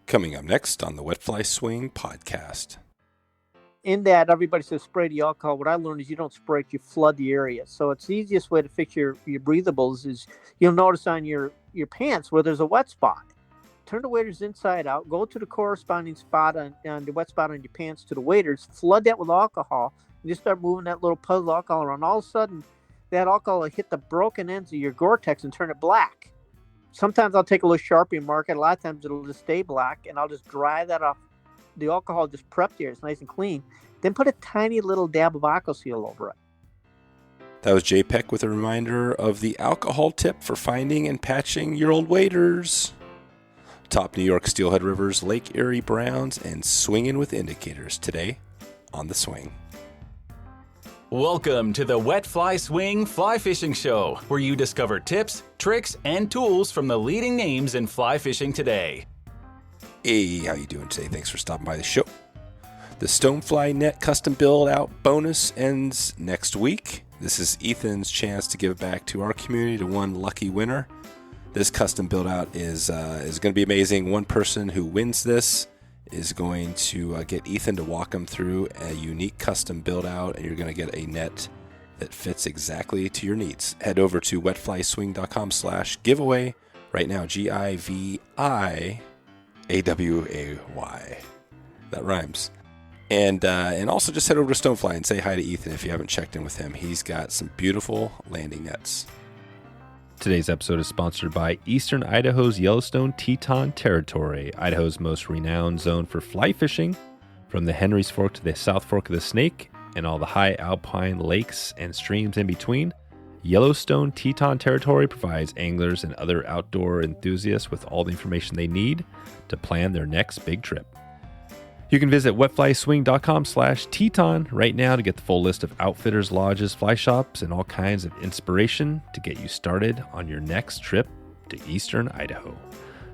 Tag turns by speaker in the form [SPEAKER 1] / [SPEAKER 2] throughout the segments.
[SPEAKER 1] Coming up next on the Wet Fly Swing podcast.
[SPEAKER 2] In that, everybody says spray the alcohol. What I learned is you don't spray it, you flood the area. So it's the easiest way to fix your breathables is you'll notice on your pants where there's a wet spot. Turn the waders inside out, go to the corresponding spot on the wet spot on your pants to the waders, flood that with alcohol, and just start moving that little puddle of alcohol around. All of a sudden, that alcohol will hit the broken ends of your Gore-Tex and turn it black. Sometimes I'll take a little Sharpie and mark it. A lot of times it'll just stay black, and I'll just dry that off. The alcohol just prepped here. It's nice and clean. Then put a tiny little dab of AquaSeal over it.
[SPEAKER 1] That was Jay Peck with a reminder of the alcohol tip for finding and patching your old waders. Top New York Steelhead Rivers, Lake Erie Browns, and swinging with indicators today on The Swing.
[SPEAKER 3] Welcome to the Wet Fly Swing Fly Fishing Show, where you discover tips, tricks, and tools from the leading names in fly fishing today.
[SPEAKER 1] Hey, how you doing today? Thanks for stopping by the show. The Stonefly Net custom build out bonus ends next week. This is Ethan's chance to give back to our community to one lucky winner. This custom build out is going to be amazing. One person who wins this is going to get Ethan to walk him through a unique custom build out, and you're going to get a net that fits exactly to your needs. Head over to wetflyswing.com/giveaway right now. GIVIAWAY. That rhymes. And also just head over to Stonefly and say hi to Ethan if you haven't checked in with him. He's got some beautiful landing nets.
[SPEAKER 4] Today's episode is sponsored by Eastern Idaho's Yellowstone Teton Territory, Idaho's most renowned zone for fly fishing, from the Henry's Fork to the South Fork of the Snake and all the high alpine lakes and streams in between. Yellowstone Teton Territory provides anglers and other outdoor enthusiasts with all the information they need to plan their next big trip. You can visit wetflyswing.com/Teton right now to get the full list of outfitters, lodges, fly shops, and all kinds of inspiration to get you started on your next trip to Eastern Idaho.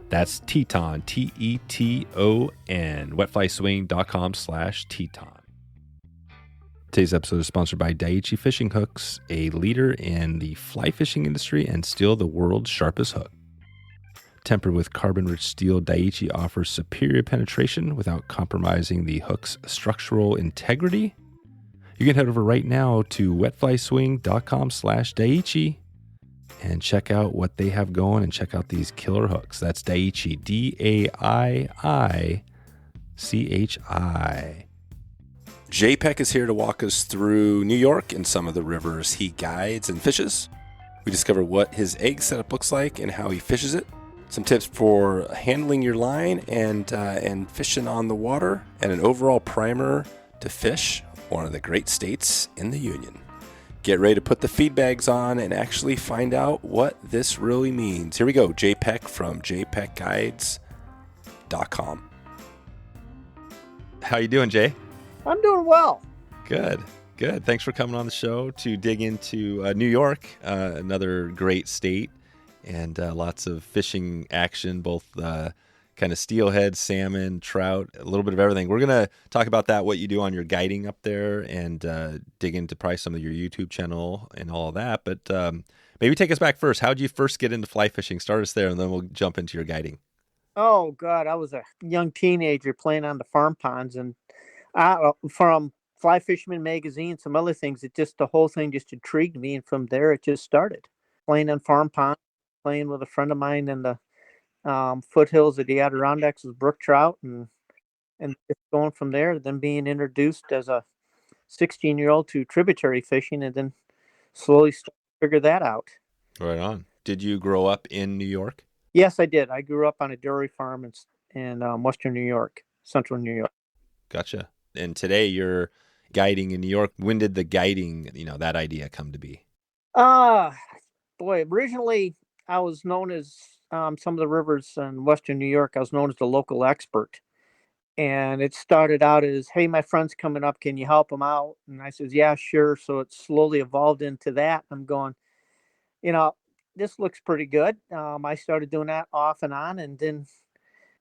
[SPEAKER 4] That's Teton, Teton, wetflyswing.com/Teton. Today's episode is sponsored by Daiichi Fishing Hooks, a leader in the fly fishing industry and still the world's sharpest hook. Tempered with carbon-rich steel, Daiichi offers superior penetration without compromising the hook's structural integrity. You can head over right now to wetflyswing.com/Daiichi and check out what they have going and check out these killer hooks. That's Daiichi, Daiichi.
[SPEAKER 1] Jay Peck is here to walk us through New York and some of the rivers he guides and fishes. We discover what his egg setup looks like and how he fishes it. Some tips for handling your line and fishing on the water, and an overall primer to fish one of the great states in the Union. Get ready to put the feed bags on and actually find out what this really means. Here we go. Jay Peck from jpeckguides.com.
[SPEAKER 4] How you doing, Jay?
[SPEAKER 2] I'm doing well.
[SPEAKER 4] Good. Thanks for coming on the show to dig into New York, another great state, and lots of fishing action, both kind of steelhead, salmon, trout, a little bit of everything. We're going to talk about that, what you do on your guiding up there, and dig into probably some of your YouTube channel and all of that. But maybe take us back first. How did you first get into fly fishing? Start us there, and then we'll jump into your guiding.
[SPEAKER 2] Oh, God. I was a young teenager playing on the farm ponds, and from Fly Fisherman magazine, some other things, the whole thing just intrigued me. And from there, it just started. Playing on farm ponds, playing with a friend of mine in the foothills of the Adirondacks with brook trout, and just going from there, then being introduced as a 16-year-old to tributary fishing, and then slowly figure that out.
[SPEAKER 4] Right on. Did you grow up in New York?
[SPEAKER 2] Yes, I did. I grew up on a dairy farm in Western New York, Central New York.
[SPEAKER 4] Gotcha. And today you're guiding in New York. When did the guiding, that idea come to be?
[SPEAKER 2] Originally I was known as some of the rivers in Western New York. I was known as the local expert. And it started out as, hey, my friend's coming up. Can you help them out? And I says, yeah, sure. So it slowly evolved into that. I'm going, this looks pretty good. I started doing that off and on. And then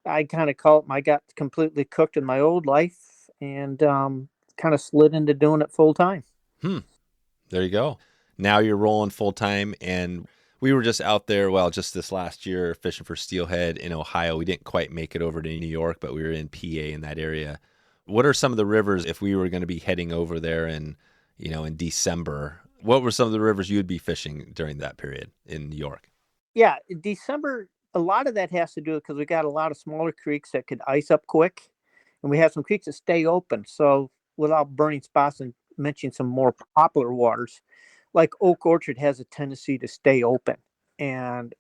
[SPEAKER 2] I kind of I got completely cooked in my old life and kind of slid into doing it full time.
[SPEAKER 4] There you go. Now you're rolling full time. And We were just out there, well, just this last year fishing for steelhead in Ohio. We didn't quite make it over to New York, but we were in PA in that area. What are some of the rivers, if we were going to be heading over there in December, what were some of the rivers you'd be fishing during that period in New York?
[SPEAKER 2] Yeah, in December, a lot of that has to do because we got a lot of smaller creeks that could ice up quick, and we have some creeks that stay open. So without burning spots and mentioning some more popular waters, like Oak Orchard has a tendency to stay open. And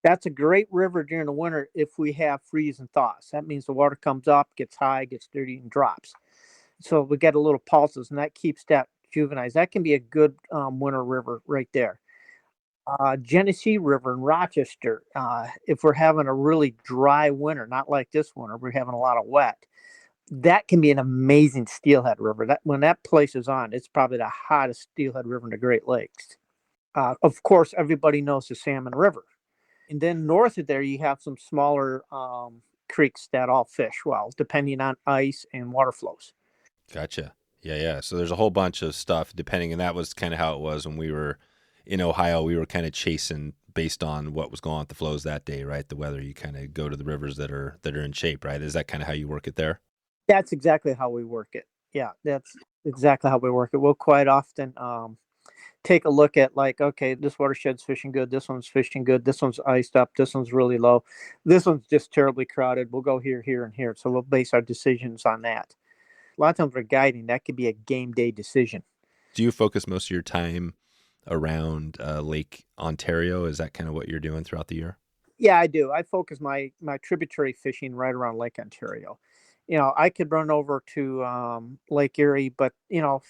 [SPEAKER 2] that's a great river during the winter if we have freeze and thaws. That means the water comes up, gets high, gets dirty, and drops. So we get a little pulses, and that keeps that juvenized. That can be a good winter river right there. Genesee River in Rochester, if we're having a really dry winter, not like this winter, we're having a lot of wet, that can be an amazing steelhead river. That when that place is on, it's probably the hottest steelhead river in the Great Lakes. Of course, everybody knows the Salmon River. And then north of there, you have some smaller creeks that all fish well, depending on ice and water flows.
[SPEAKER 4] Gotcha. Yeah. So there's a whole bunch of stuff depending, and that was kind of how it was when we were in Ohio. We were kind of chasing based on what was going on with the flows that day, right? The weather, you kind of go to the rivers that are in shape, right? Is that kind of how you work it there?
[SPEAKER 2] That's exactly how we work it. Yeah, that's exactly how we work it. We'll quite often take a look at like, okay, this watershed's fishing good. This one's fishing good. This one's iced up. This one's really low. This one's just terribly crowded. We'll go here, here, and here. So we'll base our decisions on that. A lot of times we're guiding. That could be a game day decision.
[SPEAKER 4] Do you focus most of your time around Lake Ontario? Is that kind of what you're doing throughout the year?
[SPEAKER 2] Yeah, I do. I focus my tributary fishing right around Lake Ontario. I could run over to Lake Erie, but
[SPEAKER 4] no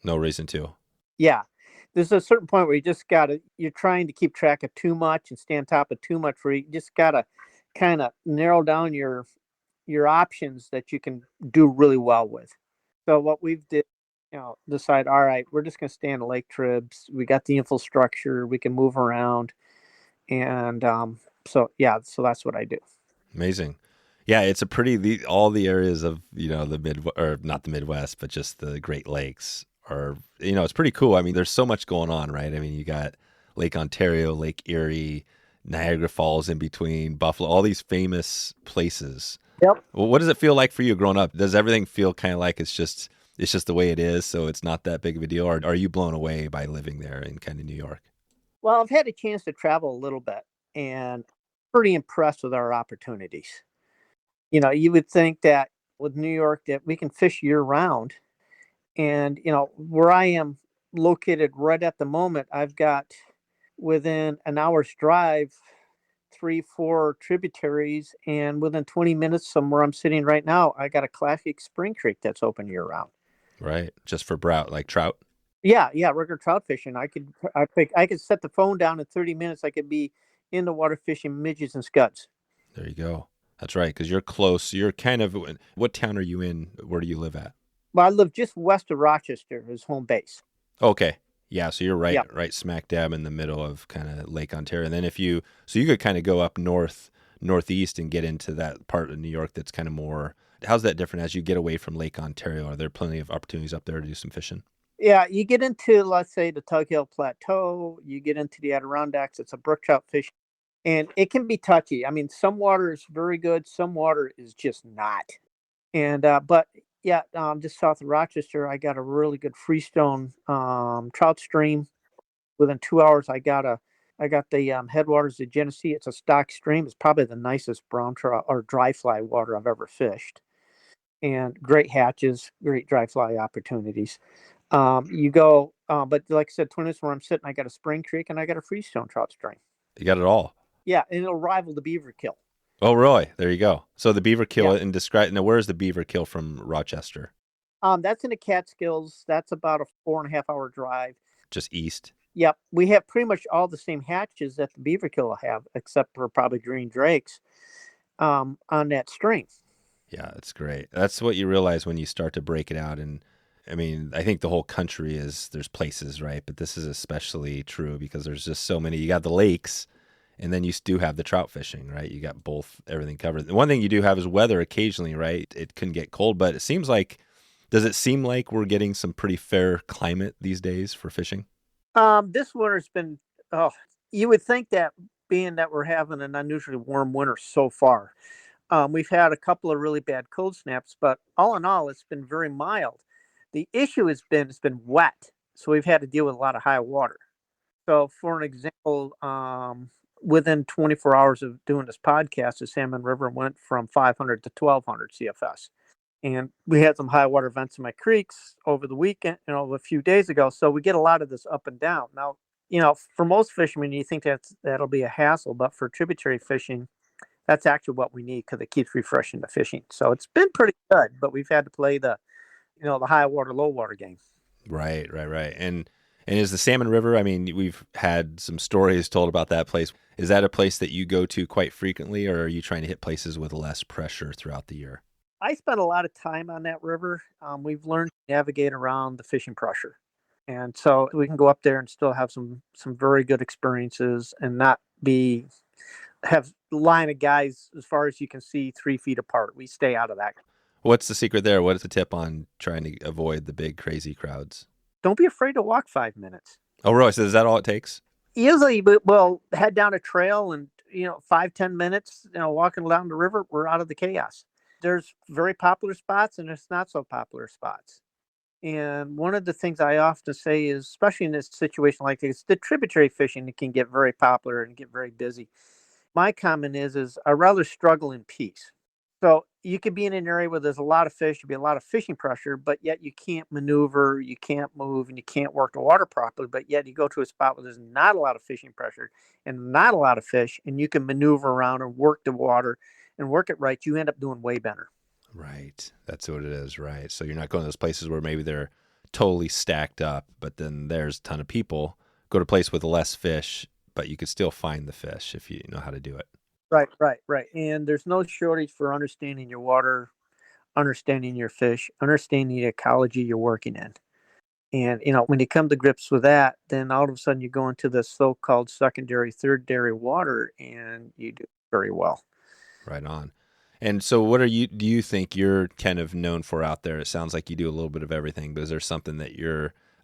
[SPEAKER 4] reason to.
[SPEAKER 2] Yeah, there's a certain point where you're trying to keep track of too much and stay on top of too much. Where you just gotta kind of narrow down your options that you can do really well with. So what we've did, decide, all right, we're just gonna stay on the lake tribs. We got the infrastructure, we can move around, and so that's what I do.
[SPEAKER 4] Amazing. Yeah, it's all the areas of, or not the Midwest, but just the Great Lakes are, it's pretty cool. I mean, there's so much going on, right? I mean, you got Lake Ontario, Lake Erie, Niagara Falls in between, Buffalo, all these famous places.
[SPEAKER 2] Yep.
[SPEAKER 4] Well, what does it feel like for you growing up? Does everything feel kind of like it's just the way it is, so it's not that big of a deal? Or are you blown away by living there in kind of New York?
[SPEAKER 2] Well, I've had a chance to travel a little bit and pretty impressed with our opportunities. You would think that with New York that we can fish year round. And, where I am located right at the moment, I've got within an hour's drive, 3-4 tributaries. And within 20 minutes from where I'm sitting right now, I got a classic spring creek that's open year round.
[SPEAKER 4] Right. Just for like trout.
[SPEAKER 2] Yeah. Regular trout fishing. I could set the phone down in 30 minutes. I could be in the water fishing midges and scuds.
[SPEAKER 4] There you go. That's right, because you're close. You're kind of, what town are you in? Where do you live at?
[SPEAKER 2] Well, I live just west of Rochester, is home base.
[SPEAKER 4] Okay. Yeah, so you're right smack dab in the middle of kind of Lake Ontario. And then you could kind of go up northeast and get into that part of New York that's kind of more, how's that different as you get away from Lake Ontario? Are there plenty of opportunities up there to do some fishing?
[SPEAKER 2] Yeah, you get into, let's say, the Tug Hill Plateau, you get into the Adirondacks, it's a brook trout fishing. And it can be touchy. I mean, some water is very good. Some water is just not. And but yeah, just south of Rochester, I got a really good freestone trout stream. Within 2 hours, I got the headwaters of Genesee. It's a stock stream. It's probably the nicest brown trout or dry fly water I've ever fished. And great hatches, great dry fly opportunities. You go, but like I said, 20 minutes where I'm sitting, I got a spring creek and I got a freestone trout stream.
[SPEAKER 4] You got it all.
[SPEAKER 2] Yeah, and it'll rival the Beaverkill.
[SPEAKER 4] Oh, really? There you go. So the Beaverkill, and now where's the Beaverkill from Rochester?
[SPEAKER 2] That's in the Catskills. That's about a 4.5-hour drive.
[SPEAKER 4] Just east?
[SPEAKER 2] Yep. We have pretty much all the same hatches that the Beaverkill will have, except for probably green drakes on that stream.
[SPEAKER 4] Yeah, that's great. That's what you realize when you start to break it out. And I mean, I think the whole country there's places, right? But this is especially true because there's just so many. You got the lakes. And then you do have the trout fishing, right? You got everything covered. The one thing you do have is weather occasionally, right? It can get cold, but does it seem like we're getting some pretty fair climate these days for fishing?
[SPEAKER 2] This winter's been You would think that being that we're having an unusually warm winter so far, we've had a couple of really bad cold snaps, but all in all, it's been very mild. The issue has been it's been wet, so we've had to deal with a lot of high water. So, for an example, within 24 hours of doing this podcast, the Salmon River went from 500 to 1200 CFS. And we had some high water events in my creeks over the weekend, a few days ago. So we get a lot of this up and down. Now, for most fishermen, you think that'll be a hassle, but for tributary fishing, that's actually what we need because it keeps refreshing the fishing. So it's been pretty good, but we've had to play the high water, low water game.
[SPEAKER 4] Right. And is the Salmon River, I mean, we've had some stories told about that place. Is that a place that you go to quite frequently, or are you trying to hit places with less pressure throughout the year?
[SPEAKER 2] I spent a lot of time on that river. We've learned to navigate around the fishing pressure. And so we can go up there and still have some very good experiences and not have line of guys as far as you can see 3 feet apart. We stay out of that.
[SPEAKER 4] What's the secret there? What is the tip on trying to avoid the big crazy crowds?
[SPEAKER 2] Don't be afraid to walk 5 minutes.
[SPEAKER 4] Oh, really? So is that all it takes?
[SPEAKER 2] Usually, we'll head down a trail and, 5-10 minutes, walking down the river, we're out of the chaos. There's very popular spots and there's not so popular spots. And one of the things I often say is, especially in this situation like this, the tributary fishing can get very popular and get very busy. My comment is I'd rather struggle in peace. So you could be in an area where there's a lot of fish, there'll be a lot of fishing pressure, but yet you can't maneuver, you can't move, and you can't work the water properly. But yet you go to a spot where there's not a lot of fishing pressure and not a lot of fish, and you can maneuver around and work the water and work it right. You end up doing way better.
[SPEAKER 4] Right. That's what it is, right? So you're not going to those places where maybe they're totally stacked up, but then there's a ton of people. Go to a place with less fish, but you could still find the fish if you know how to do it.
[SPEAKER 2] Right. And there's no shortage for understanding your water, understanding your fish, understanding the ecology you're working in. And, when you come to grips with that, then all of a sudden you go into the so-called secondary, tertiary water, and you do very well.
[SPEAKER 4] Right on. And so do you think you're kind of known for out there? It sounds like you do a little bit of everything, but is there something that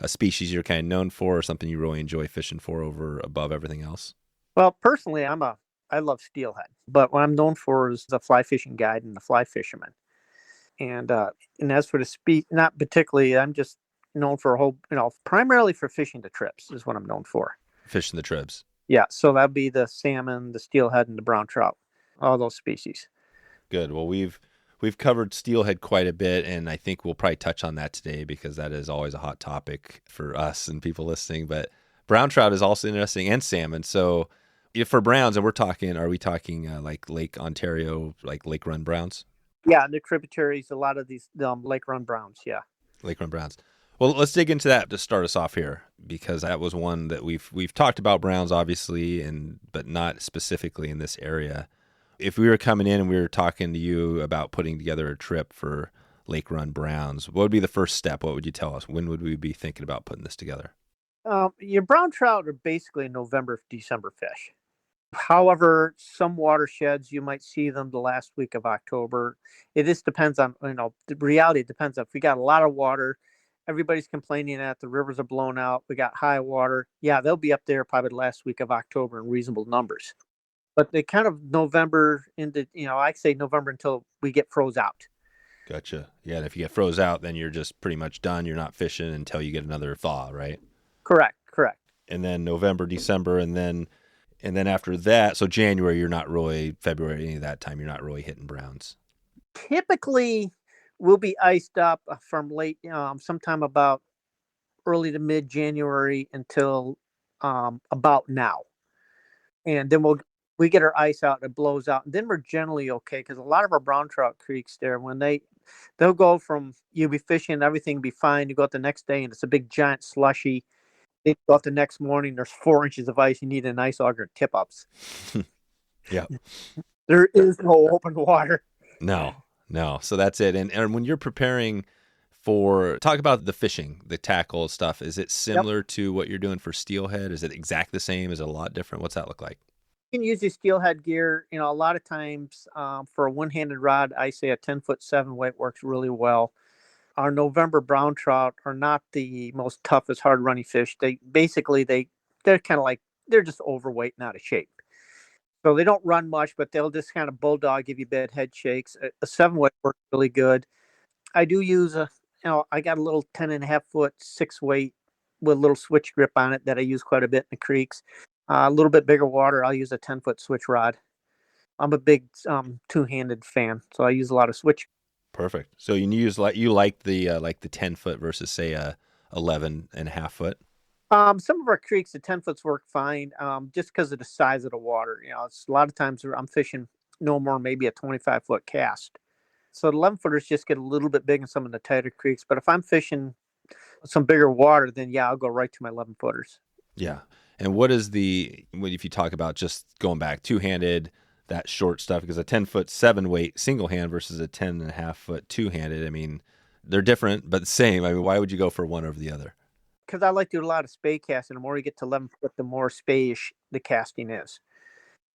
[SPEAKER 4] a species you're kind of known for, or something you really enjoy fishing for above everything else?
[SPEAKER 2] Well, personally, I love steelhead, but what I'm known for is the fly fishing guide and the fly fisherman. And as for the not particularly, I'm just known for a whole, primarily for fishing the trips is what I'm known for.
[SPEAKER 4] Fishing the trips.
[SPEAKER 2] Yeah. So that'd be the salmon, the steelhead, and the brown trout, all those species.
[SPEAKER 4] Good. Well, we've covered steelhead quite a bit, and I think we'll probably touch on that today because that is always a hot topic for us and people listening. But brown trout is also interesting, and salmon. So if for browns, and are we talking like Lake Ontario, like Lake Run browns?
[SPEAKER 2] Yeah, and the tributaries, a lot of these Lake Run browns, yeah.
[SPEAKER 4] Lake Run browns. Well, let's dig into that to start us off here, because that was one that we've talked about browns, obviously, but not specifically in this area. If we were coming in and we were talking to you about putting together a trip for Lake Run browns, what would be the first step? What would you tell us? When would we be thinking about putting this together?
[SPEAKER 2] Your brown trout are basically November, December fish. However, some watersheds, you might see them the last week of October. It just depends on, the reality. It depends on if we got a lot of water, everybody's complaining that the rivers are blown out. We got high water. Yeah, they'll be up there probably the last week of October in reasonable numbers. But they kind of November into, I say November until we get froze out.
[SPEAKER 4] Gotcha. Yeah, and if you get froze out, then you're just pretty much done. You're not fishing until you get another thaw, right?
[SPEAKER 2] Correct.
[SPEAKER 4] And then November, December, and then after that, so January, you're not really, February, any of that time, you're not really hitting browns.
[SPEAKER 2] Typically, we'll be iced up from late, sometime about early to mid-January until about now. And then we get our ice out, it blows out, and then we're generally okay, because a lot of our brown trout creeks there, when they'll go from you'll be fishing, everything be fine, you go out the next day and it's a big giant slushy. They go out the next morning, there's 4 inches of ice, you need an ice auger and tip ups.
[SPEAKER 4] Yeah.
[SPEAKER 2] There is no open water.
[SPEAKER 4] No. So that's it. And when you're preparing talk about the fishing, the tackle stuff, is it similar to what you're doing for steelhead? Is it exactly the same? Is it a lot different? What's that look like?
[SPEAKER 2] You can use the steelhead gear. A lot of times for a one-handed rod, I say a 10-foot-7 weight works really well. Our November brown trout are not the most toughest, hard running fish. They're kind of like they're just overweight and out of shape. So they don't run much, but they'll just kind of bulldog, give you bad head shakes. A 7-weight works really good. I do use I got a little 10.5-foot 6-weight with a little switch grip on it that I use quite a bit in the creeks. A little bit bigger water, I'll use a 10-foot switch rod. I'm a big two-handed fan, so I use a lot of switch.
[SPEAKER 4] Perfect. So you like the 10-foot versus say a 11.5-foot.
[SPEAKER 2] Some of our creeks, the 10-foots work fine, just because of the size of the water. It's a lot of times I'm fishing no more, maybe a 25-foot cast. So the 11-footers just get a little bit big in some of the tighter creeks. But if I'm fishing some bigger water, then yeah, I'll go right to my 11-footers.
[SPEAKER 4] Yeah. And what is if you talk about just going back two-handed, that short stuff, because a 10-foot 7-weight single hand versus a 10.5-foot two-handed, I mean, they're different, but the same. I mean, why would you go for one over the other?
[SPEAKER 2] Because I like to do a lot of spey casting. The more you get to 11-foot, the more spayish the casting is.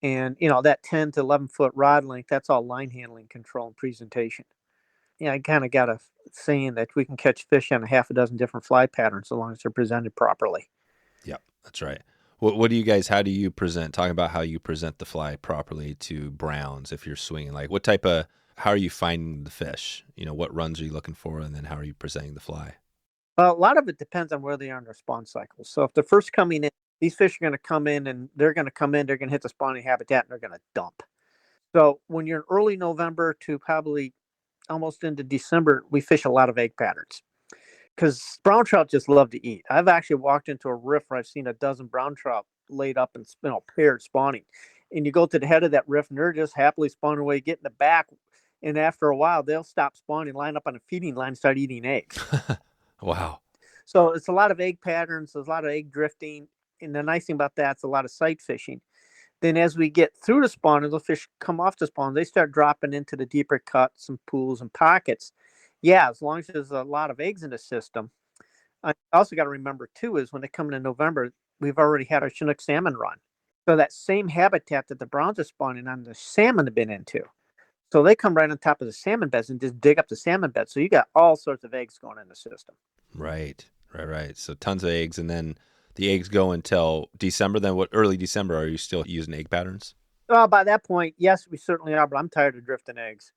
[SPEAKER 2] And, that 10 to 11-foot rod length, that's all line handling, control, and presentation. I kind of got a saying that we can catch fish on a half a dozen different fly patterns as long as they're presented properly.
[SPEAKER 4] Yep, that's right. How do you present? Talk about how you present the fly properly to browns if you're swinging. Like how are you finding the fish? What runs are you looking for? And then how are you presenting the fly?
[SPEAKER 2] Well, a lot of it depends on where they are in their spawn cycle. So if they're first coming in, these fish are going to come in and they're going to hit the spawning habitat and they're going to dump. So when you're in early November to probably almost into December, we fish a lot of egg patterns because brown trout just love to eat. I've actually walked into a riff where I've seen a dozen brown trout laid up and paired spawning. And you go to the head of that riff and they're just happily spawning away, get in the back. And after a while, they'll stop spawning, line up on a feeding line, and start eating eggs.
[SPEAKER 4] Wow.
[SPEAKER 2] So it's a lot of egg patterns. There's a lot of egg drifting. And the nice thing about that, it's a lot of sight fishing. Then as we get through the spawn and the fish come off the spawn, they start dropping into the deeper cuts and pools and pockets. Yeah, as long as there's a lot of eggs in the system. I also got to remember, too, is when they come into November, we've already had our Chinook salmon run. So that same habitat that the browns are spawning on, the salmon have been into. So they come right on top of the salmon beds and just dig up the salmon beds. So you got all sorts of eggs going in the system.
[SPEAKER 4] Right. So tons of eggs, and then the eggs go until December. Then early December, are you still using egg patterns?
[SPEAKER 2] Well, by that point, yes, we certainly are, but I'm tired of drifting eggs.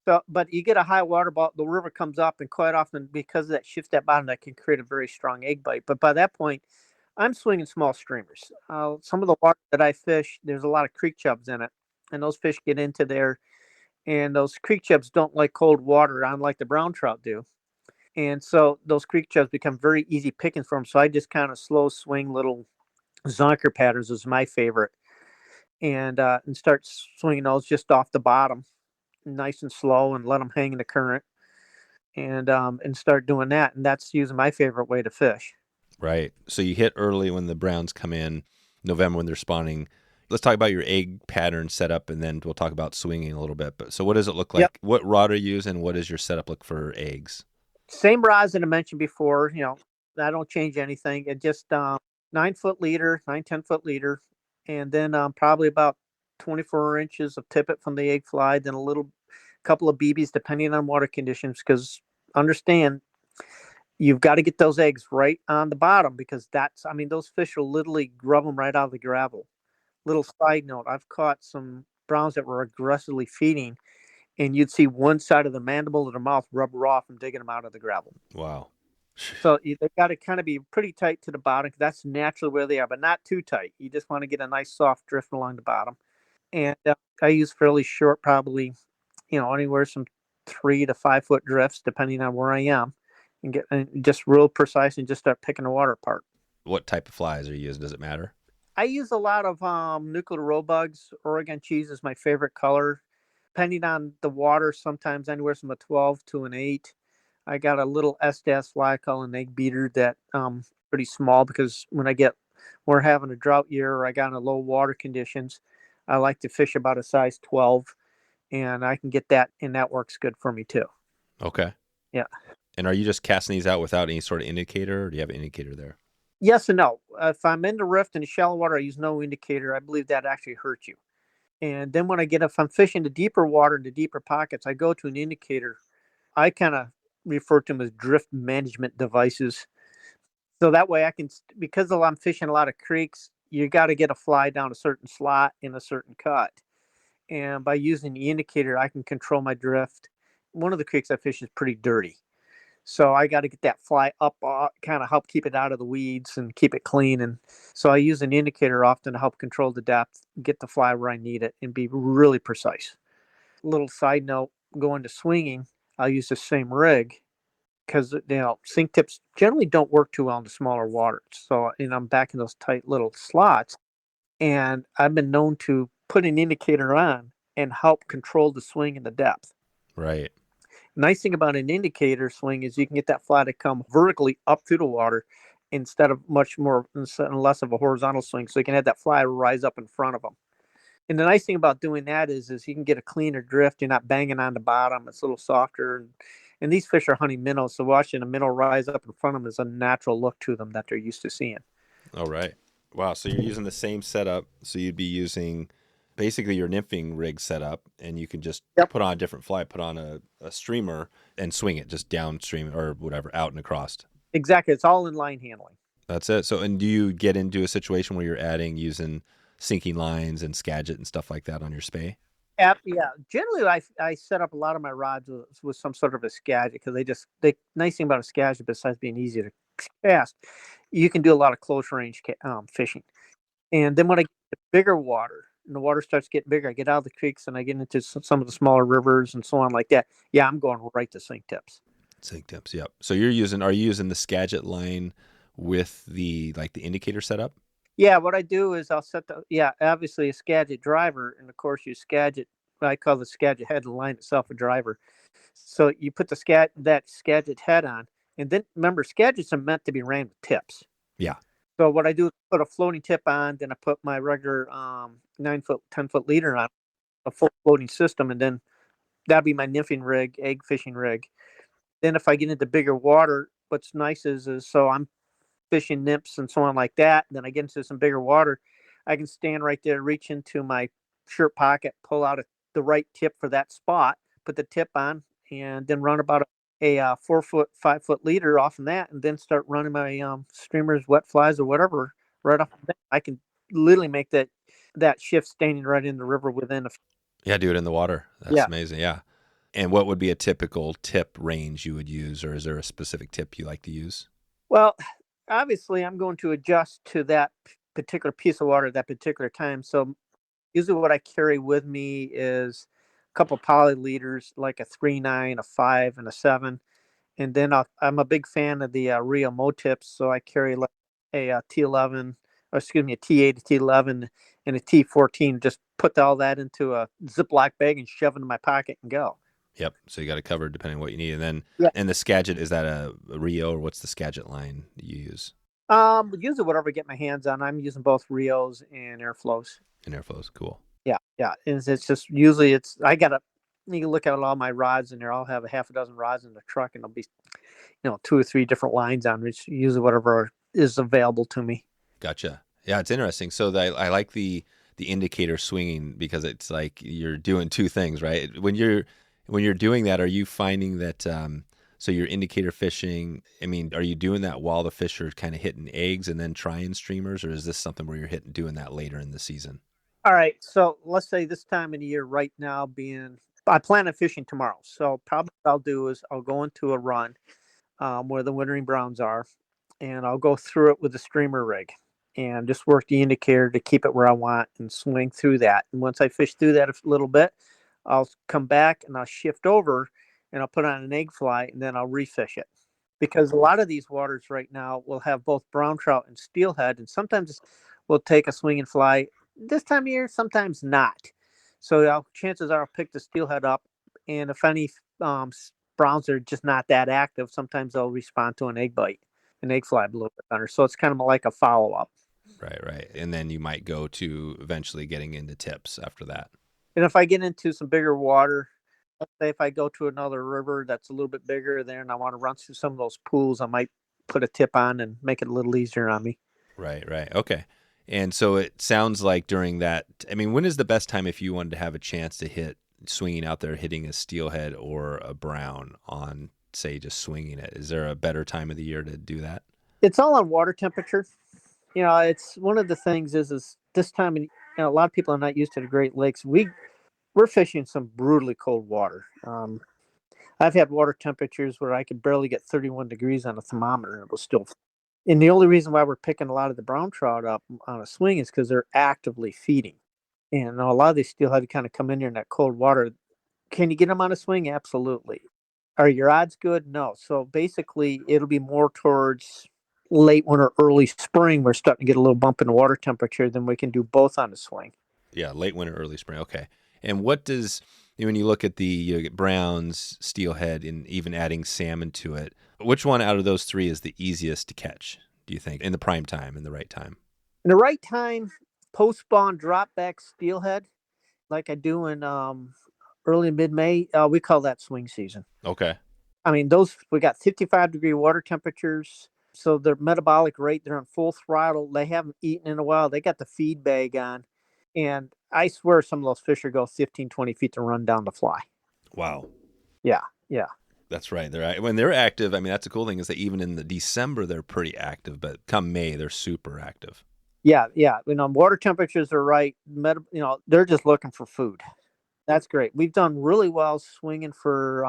[SPEAKER 2] So, but you get a high water ball, the river comes up, and quite often because of that shift at bottom, that can create a very strong egg bite. But by that point, I'm swinging small streamers. Some of the water that I fish, there's a lot of creek chubs in it, and those fish get into there, and those creek chubs don't like cold water, unlike the brown trout do. And so those creek chubs become very easy pickings for them. So I just kind of slow swing little zonker patterns is my favorite, and start swinging those just off the bottom, nice and slow, and let them hang in the current, and start doing that. And that's using my favorite way to fish.
[SPEAKER 4] Right. So you hit early when the browns come in, November when they're spawning. Let's talk about your egg pattern setup, and then we'll talk about swinging a little bit. But so what does it look like? Yep. What rod are you using, and what does your setup look for eggs?
[SPEAKER 2] Same rods that I mentioned before. I don't change anything. It just 9-foot leader, 10-foot leader, and then probably about 24 inches of tippet from the egg fly, then a couple of BBs depending on water conditions, because understand you've got to get those eggs right on the bottom, because those fish will literally grub them right out of the gravel. Little side note, I've caught some browns that were aggressively feeding, and you'd see one side of the mandible of their mouth rub raw from digging them out of the gravel.
[SPEAKER 4] Wow.
[SPEAKER 2] So they've got to kind of be pretty tight to the bottom, because that's naturally where they are, but not too tight. You just want to get a nice soft drift along the bottom. And I use fairly short, probably, anywhere from 3 to 5 foot drifts, depending on where I am, and get just real precise and just start picking the water apart.
[SPEAKER 4] What type of flies are you using? Does it matter?
[SPEAKER 2] I use a lot of nuclear roe bugs. Oregon cheese is my favorite color. Depending on the water, sometimes anywhere from a 12 to an 8. I got a little SDS fly called an egg beater that pretty small, because when we're having a drought year, or I got in a low water conditions, I like to fish about a size 12, and I can get that, and that works good for me too.
[SPEAKER 4] Okay.
[SPEAKER 2] Yeah.
[SPEAKER 4] And are you just casting these out without any sort of indicator, or do you have an indicator there?
[SPEAKER 2] Yes and no. If I'm in the rift in the shallow water, I use no indicator. I believe that actually hurts you. And then if I'm fishing the deeper water, the deeper pockets, I go to an indicator. I kind of refer to them as drift management devices. So that way I can, because I'm fishing a lot of creeks, you got to get a fly down a certain slot in a certain cut. And by using the indicator, I can control my drift. One of the creeks I fish is pretty dirty. So I got to get that fly up, kind of help keep it out of the weeds and keep it clean. And so I use an indicator often to help control the depth, get the fly where I need it, and be really precise. Little side note, going to swinging, I'll use the same rig because, sink tips generally don't work too well in the smaller waters. So, I'm back in those tight little slots. And I've been known to put an indicator on and help control the swing and the depth.
[SPEAKER 4] Right.
[SPEAKER 2] Nice thing about an indicator swing is you can get that fly to come vertically up through the water instead of less of a horizontal swing. So you can have that fly rise up in front of them. And the nice thing about doing that is you can get a cleaner drift. You're not banging on the bottom. It's a little softer. And these fish are hunting minnows. So watching a minnow rise up in front of them is a natural look to them that they're used to seeing.
[SPEAKER 4] All right. Wow. So you're using the same setup. So you'd be using basically your nymphing rig setup, and you can just put on a different fly, put on a streamer and swing it just downstream or whatever, out and across.
[SPEAKER 2] Exactly. It's all in line handling.
[SPEAKER 4] That's it. So, and do you get into a situation where you're using sinking lines and Skagit and stuff like that on your spey?
[SPEAKER 2] Yeah. Generally, I set up a lot of my rods with some sort of a Skagit because nice thing about a Skagit, besides being easy to cast, you can do a lot of close range fishing. And then when I get to bigger water, and the water starts getting bigger, I get out of the creeks and I get into some of the smaller rivers and so on like that. Yeah, I'm going right to sink tips.
[SPEAKER 4] Sink tips, yep. So are you using the Skagit line with the indicator setup?
[SPEAKER 2] Yeah, what I do is I'll set obviously a Skagit driver, and of course you Skagit, I call the Skagit head, the line itself a driver. So you put that Skagit head on, and then remember, Skagits are meant to be ran with tips.
[SPEAKER 4] Yeah.
[SPEAKER 2] So what I do is put a floating tip on, then I put my regular 9-foot, 10-foot leader on, a full floating system, and then that'd be my nymphing rig, egg fishing rig. Then if I get into bigger water, what's nice is so I'm fishing nymphs and so on like that. And then I get into some bigger water, I can stand right there, reach into my shirt pocket, pull out the right tip for that spot, put the tip on, and then run about a 4-foot, 5-foot leader off of that, and then start running my streamers, wet flies, or whatever right off of that. I can literally make that shift standing right in the river within
[SPEAKER 4] do it in the water. That's amazing. Yeah. And what would be a typical tip range you would use, or is there a specific tip you like to use?
[SPEAKER 2] Well, obviously I'm going to adjust to that particular piece of water at that particular time. So usually what I carry with me is a couple poly leaders, like a 3.9, a 5, and a 7. And then I'm a big fan of the Rio Mo tips. So I carry like a T11, or excuse me, a T8, a T11, and a T14. Just put all that into a Ziploc bag and shove it in my pocket and go.
[SPEAKER 4] Yep. So you got it covered depending on what you need. And then, and the Skagit, is that a Rio, or what's the Skagit line you use?
[SPEAKER 2] Usually whatever I get my hands on. I'm using both Rios and Airflows.
[SPEAKER 4] Cool.
[SPEAKER 2] Yeah. And it's just usually you can look at all my rods in there. I'll have a half a dozen rods in the truck, and there'll be 2 or 3 different lines on which usually whatever is available to me.
[SPEAKER 4] Gotcha. Yeah, it's interesting. So I like the indicator swinging because it's like you're doing two things, right? When you're doing that, are you finding that so you're indicator fishing? I mean, are you doing that while the fish are kind of hitting eggs and then trying streamers, or is this something where you're doing that later in the season?
[SPEAKER 2] All right. So let's say this time of the year right now I plan on fishing tomorrow. So probably what I'll do is I'll go into a run where the wintering browns are, and I'll go through it with the streamer rig and just work the indicator to keep it where I want and swing through that. And once I fish through that a little bit, I'll come back and I'll shift over and I'll put on an egg fly, and then I'll refish it. Because a lot of these waters right now will have both brown trout and steelhead, and sometimes we'll take a swinging fly this time of year, sometimes not. So chances are I'll pick the steelhead up, and if any browns are just not that active, sometimes they'll respond to an egg fly a little bit better. So it's kind of like a follow-up.
[SPEAKER 4] Right. And then you might go to eventually getting into tips after that.
[SPEAKER 2] And if I get into some bigger water, let's say if I go to another river that's a little bit bigger there and I want to run through some of those pools, I might put a tip on and make it a little easier on me.
[SPEAKER 4] Right. Okay. And so it sounds like during that, I mean, when is the best time if you wanted to have a chance to hit swinging out there, hitting a steelhead or a brown on, say, just swinging it? Is there a better time of the year to do that?
[SPEAKER 2] It's all on water temperature. it's one of the things is this time, a lot of people are not used to the Great Lakes. We're fishing some brutally cold water. I've had water temperatures where I could barely get 31 degrees on a thermometer, and it was still. And the only reason why we're picking a lot of the brown trout up on a swing is because they're actively feeding. And a lot of these steelhead kind of come in there in that cold water. Can you get them on a swing? Absolutely. Are your odds good? No. So basically, it'll be more towards late winter, early spring. We're starting to get a little bump in the water temperature. Then we can do both on the swing.
[SPEAKER 4] Yeah, late winter, early spring. Okay. And what does, when you look at the browns, steelhead, and even adding salmon to it, which one out of those three is the easiest to catch, do you think, in the prime time, in the right time?
[SPEAKER 2] In the right time, post-spawn drop back steelhead, like I do in early mid-May, we call that swing season.
[SPEAKER 4] Okay.
[SPEAKER 2] I mean, we got 55-degree water temperatures, so their metabolic rate, they're on full throttle. They haven't eaten in a while. They got the feed bag on, and I swear some of those fish are go 15, 20 feet to run down the fly.
[SPEAKER 4] Wow.
[SPEAKER 2] Yeah.
[SPEAKER 4] That's right. When they're active, I mean, that's the cool thing is that even in the December, they're pretty active, but come May, they're super active.
[SPEAKER 2] Yeah. Water temperatures are right. They're just looking for food. That's great. We've done really well swinging for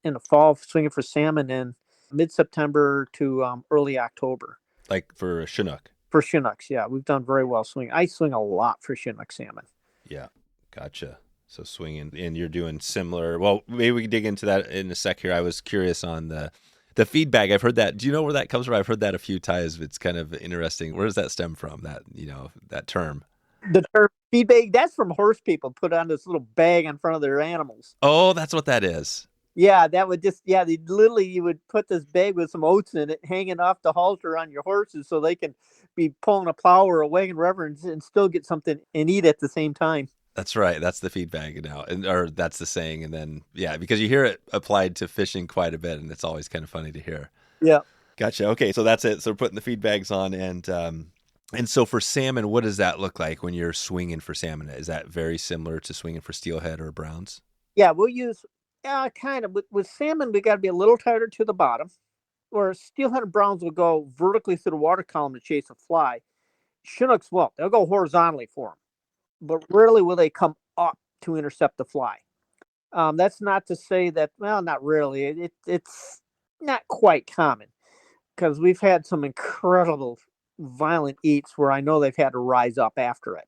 [SPEAKER 2] in the fall, swinging for salmon in mid-September to early October.
[SPEAKER 4] Like for Chinook?
[SPEAKER 2] For Chinooks, yeah. We've done very well swinging. I swing a lot for Chinook salmon.
[SPEAKER 4] Yeah, gotcha. So swinging, and you're doing similar. Well, maybe we can dig into that in a sec here. I was curious on the feedback. I've heard that. Do you know where that comes from? I've heard that a few times. It's kind of interesting. Where does that stem from, that term?
[SPEAKER 2] The term feed bag, that's from horse people put on this little bag in front of their animals.
[SPEAKER 4] Oh, that's what that is.
[SPEAKER 2] Yeah, that would you would put this bag with some oats in it hanging off the halter on your horses so they can be pulling a plow or a wagon wherever and still get something and eat at the same time.
[SPEAKER 4] That's right. That's the feedback now, or that's the saying. And then, because you hear it applied to fishing quite a bit, and it's always kind of funny to hear.
[SPEAKER 2] Yeah.
[SPEAKER 4] Gotcha. Okay, so that's it. So we're putting the feed bags on, and so for salmon, what does that look like when you're swinging for salmon? Is that very similar to swinging for steelhead or browns?
[SPEAKER 2] Yeah, we'll use kind of with salmon. We got to be a little tighter to the bottom, where steelhead and browns will go vertically through the water column to chase a fly. Chinooks won't. They'll go horizontally for them. But rarely will they come up to intercept the fly. That's not to say that, well, not really. It's not quite common because we've had some incredible violent eats where I know they've had to rise up after it.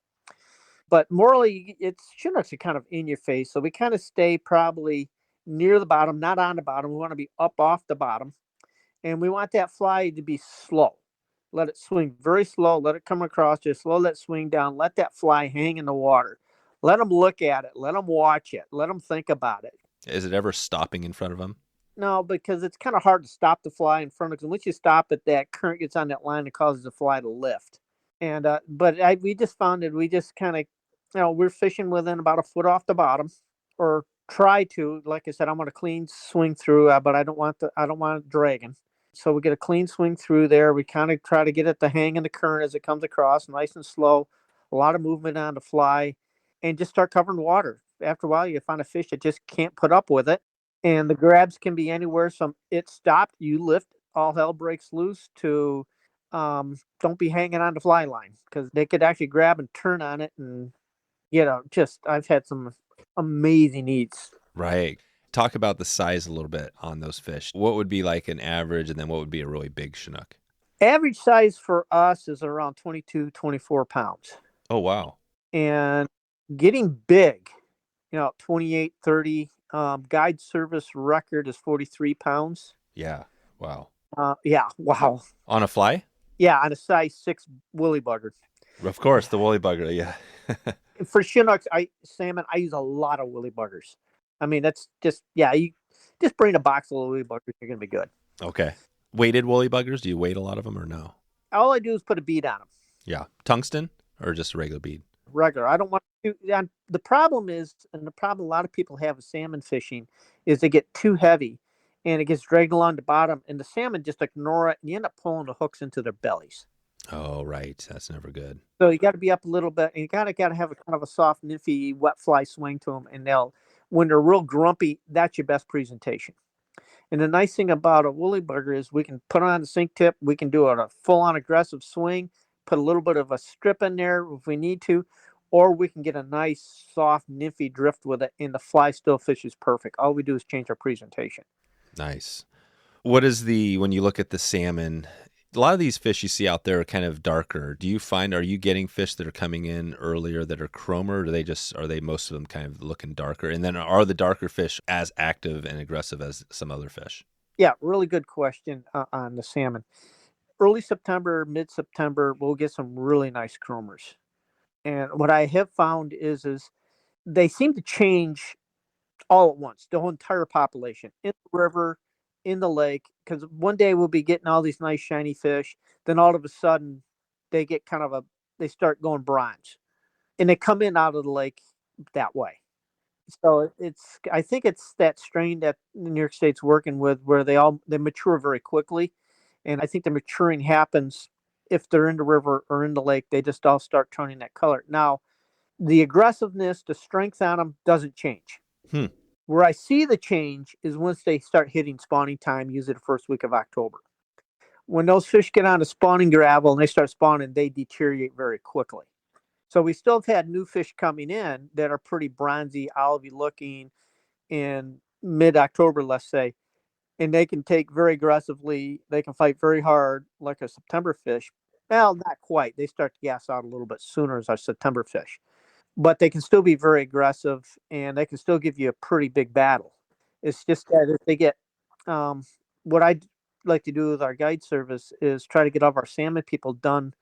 [SPEAKER 2] But morally, Chinooks are kind of in your face. So we kind of stay probably near the bottom, not on the bottom. We want to be up off the bottom. And we want that fly to be slow. Let it swing very slow. Let it come across. Just slow that swing down. Let that fly hang in the water. Let them look at it. Let them watch it. Let them think about it.
[SPEAKER 4] Is it ever stopping in front of them?
[SPEAKER 2] No, because it's kind of hard to stop the fly in front of them. Once you stop it, that current gets on that line and causes the fly to lift. And we just found that we just kind of, we're fishing within about a foot off the bottom, or try to. Like I said, I want a clean swing through, but I don't want it dragging. So we get a clean swing through there. We kind of try to get it to hang in the current as it comes across, nice and slow. A lot of movement on the fly, and just start covering water. After a while, you find a fish that just can't put up with it, and the grabs can be anywhere. It stopped, you lift, all hell breaks loose. To don't be hanging on the fly line because they could actually grab and turn on it, and I've had some amazing eats.
[SPEAKER 4] Right. Talk about the size a little bit on those fish. What would be like an average, and then what would be a really big Chinook?
[SPEAKER 2] Average size for us is around 22, 24 pounds.
[SPEAKER 4] Oh, wow.
[SPEAKER 2] And getting big, 28, 30. Guide service record is 43 pounds.
[SPEAKER 4] Yeah. Wow.
[SPEAKER 2] Yeah. Wow.
[SPEAKER 4] On a fly?
[SPEAKER 2] Yeah. On a size 6 woolly bugger.
[SPEAKER 4] Of course, the woolly bugger. Yeah.
[SPEAKER 2] For Chinooks, salmon, I use a lot of woolly buggers. I mean, that's just, you just bring a box of woolly buggers, you're going to be good.
[SPEAKER 4] Okay. Weighted woolly buggers? Do you weight a lot of them or no?
[SPEAKER 2] All I do is put a bead on them.
[SPEAKER 4] Yeah. Tungsten or just a regular bead?
[SPEAKER 2] Regular. I don't want to. And the problem a lot of people have with salmon fishing is they get too heavy and it gets dragged along the bottom, and the salmon just ignore it, and you end up pulling the hooks into their bellies.
[SPEAKER 4] Oh, right. That's never good.
[SPEAKER 2] So you got to be up a little bit, and you got to have a kind of a soft, nymphy, wet fly swing to them, and when they're real grumpy, that's your best presentation. And the nice thing about a woolly bugger is we can put on the sink tip, we can do a full-on aggressive swing, put a little bit of a strip in there if we need to, or we can get a nice, soft, nymphy drift with it, and the fly still fishes perfect. All we do is change our presentation.
[SPEAKER 4] Nice. What is when you look at the salmon, a lot of these fish you see out there are kind of darker. Do you find, are you getting fish that are coming in earlier that are chromer? Or are they most of them kind of looking darker? And then are the darker fish as active and aggressive as some other fish?
[SPEAKER 2] Yeah, really good question on the salmon. Early September, mid-September, we'll get some really nice chromers. And what I have found is they seem to change all at once, the whole entire population, in the river, in the lake, because one day we'll be getting all these nice shiny fish. Then all of a sudden they get they start going bronze, and they come in out of the lake that way. So I think it's that strain that New York State's working with, where they mature very quickly. And I think the maturing happens if they're in the river or in the lake, they just all start turning that color. Now, the aggressiveness, the strength on them doesn't change. Where I see the change is once they start hitting spawning time, usually the first week of October. When those fish get on the spawning gravel and they start spawning, they deteriorate very quickly. So we still have had new fish coming in that are pretty bronzy, olivey looking in mid-October, let's say, and they can take very aggressively. They can fight very hard like a September fish. Well, not quite. They start to gas out a little bit sooner as our September fish. But they can still be very aggressive, and they can still give you a pretty big battle. It's just that if they get, what I'd like to do with our guide service is try to get all of our salmon people done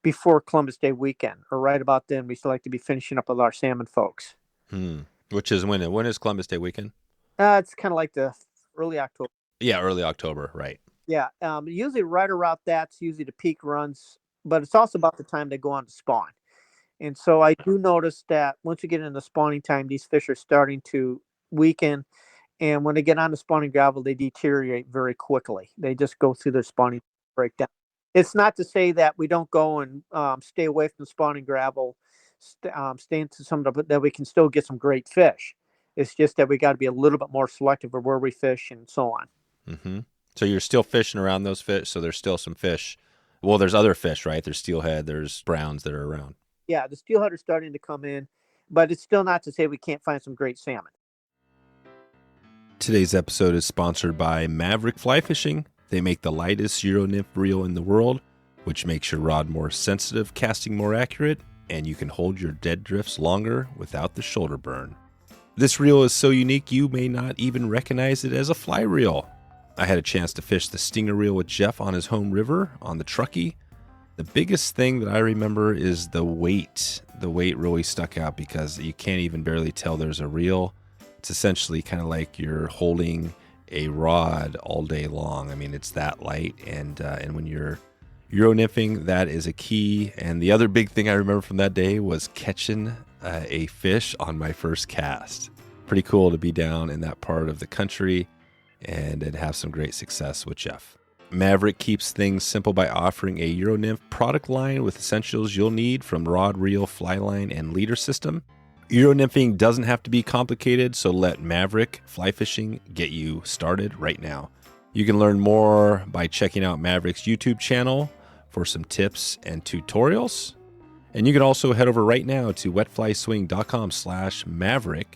[SPEAKER 2] before Columbus Day weekend, or right about then. We still like to be finishing up with our salmon folks.
[SPEAKER 4] Which is when is Columbus Day weekend?
[SPEAKER 2] It's kind of like the early October.
[SPEAKER 4] Yeah, early October, right.
[SPEAKER 2] Yeah, usually right around that's usually the peak runs, but it's also about the time they go on to spawn. And so I do notice that once you get into spawning time, these fish are starting to weaken. And when they get on the spawning gravel, they deteriorate very quickly. They just go through their spawning breakdown. It's not to say that we don't go and stay away from the spawning gravel, stay into some of that we can still get some great fish. It's just that we got to be a little bit more selective of where we fish and so on.
[SPEAKER 4] Mm-hmm. So you're still fishing around those fish. So there's still some fish. Well, there's other fish, right? There's steelhead, there's browns that are around.
[SPEAKER 2] Yeah, the steelhead are starting to come in, but it's still not to say we can't find some great salmon.
[SPEAKER 1] Today's episode is sponsored by Mavrk Fly Fishing. They make the lightest Euro nymph reel in the world, which makes your rod more sensitive, casting more accurate, and you can hold your dead drifts longer without the shoulder burn. This reel is so unique you may not even recognize it as a fly reel. I had a chance to fish the stinger reel with Jeff on his home river on the Truckee. The biggest thing that I remember is the weight. The weight really stuck out because you can't even barely tell there's a reel. It's essentially kind of like you're holding a rod all day long. I mean, it's that light, and when you're Euro nymphing, that is a key. And the other big thing I remember from that day was catching a fish on my first cast. Pretty cool to be down in that part of the country and have some great success with Jeff. Mavrk keeps things simple by offering a Euro nymph product line with essentials you'll need from rod, reel, fly line, and leader system. Euro nymphing doesn't have to be complicated, so let Mavrk Fly Fishing get you started right now. You can learn more by checking out Mavrk's YouTube channel for some tips and tutorials. And you can also head over right now to wetflyswing.com/Mavrk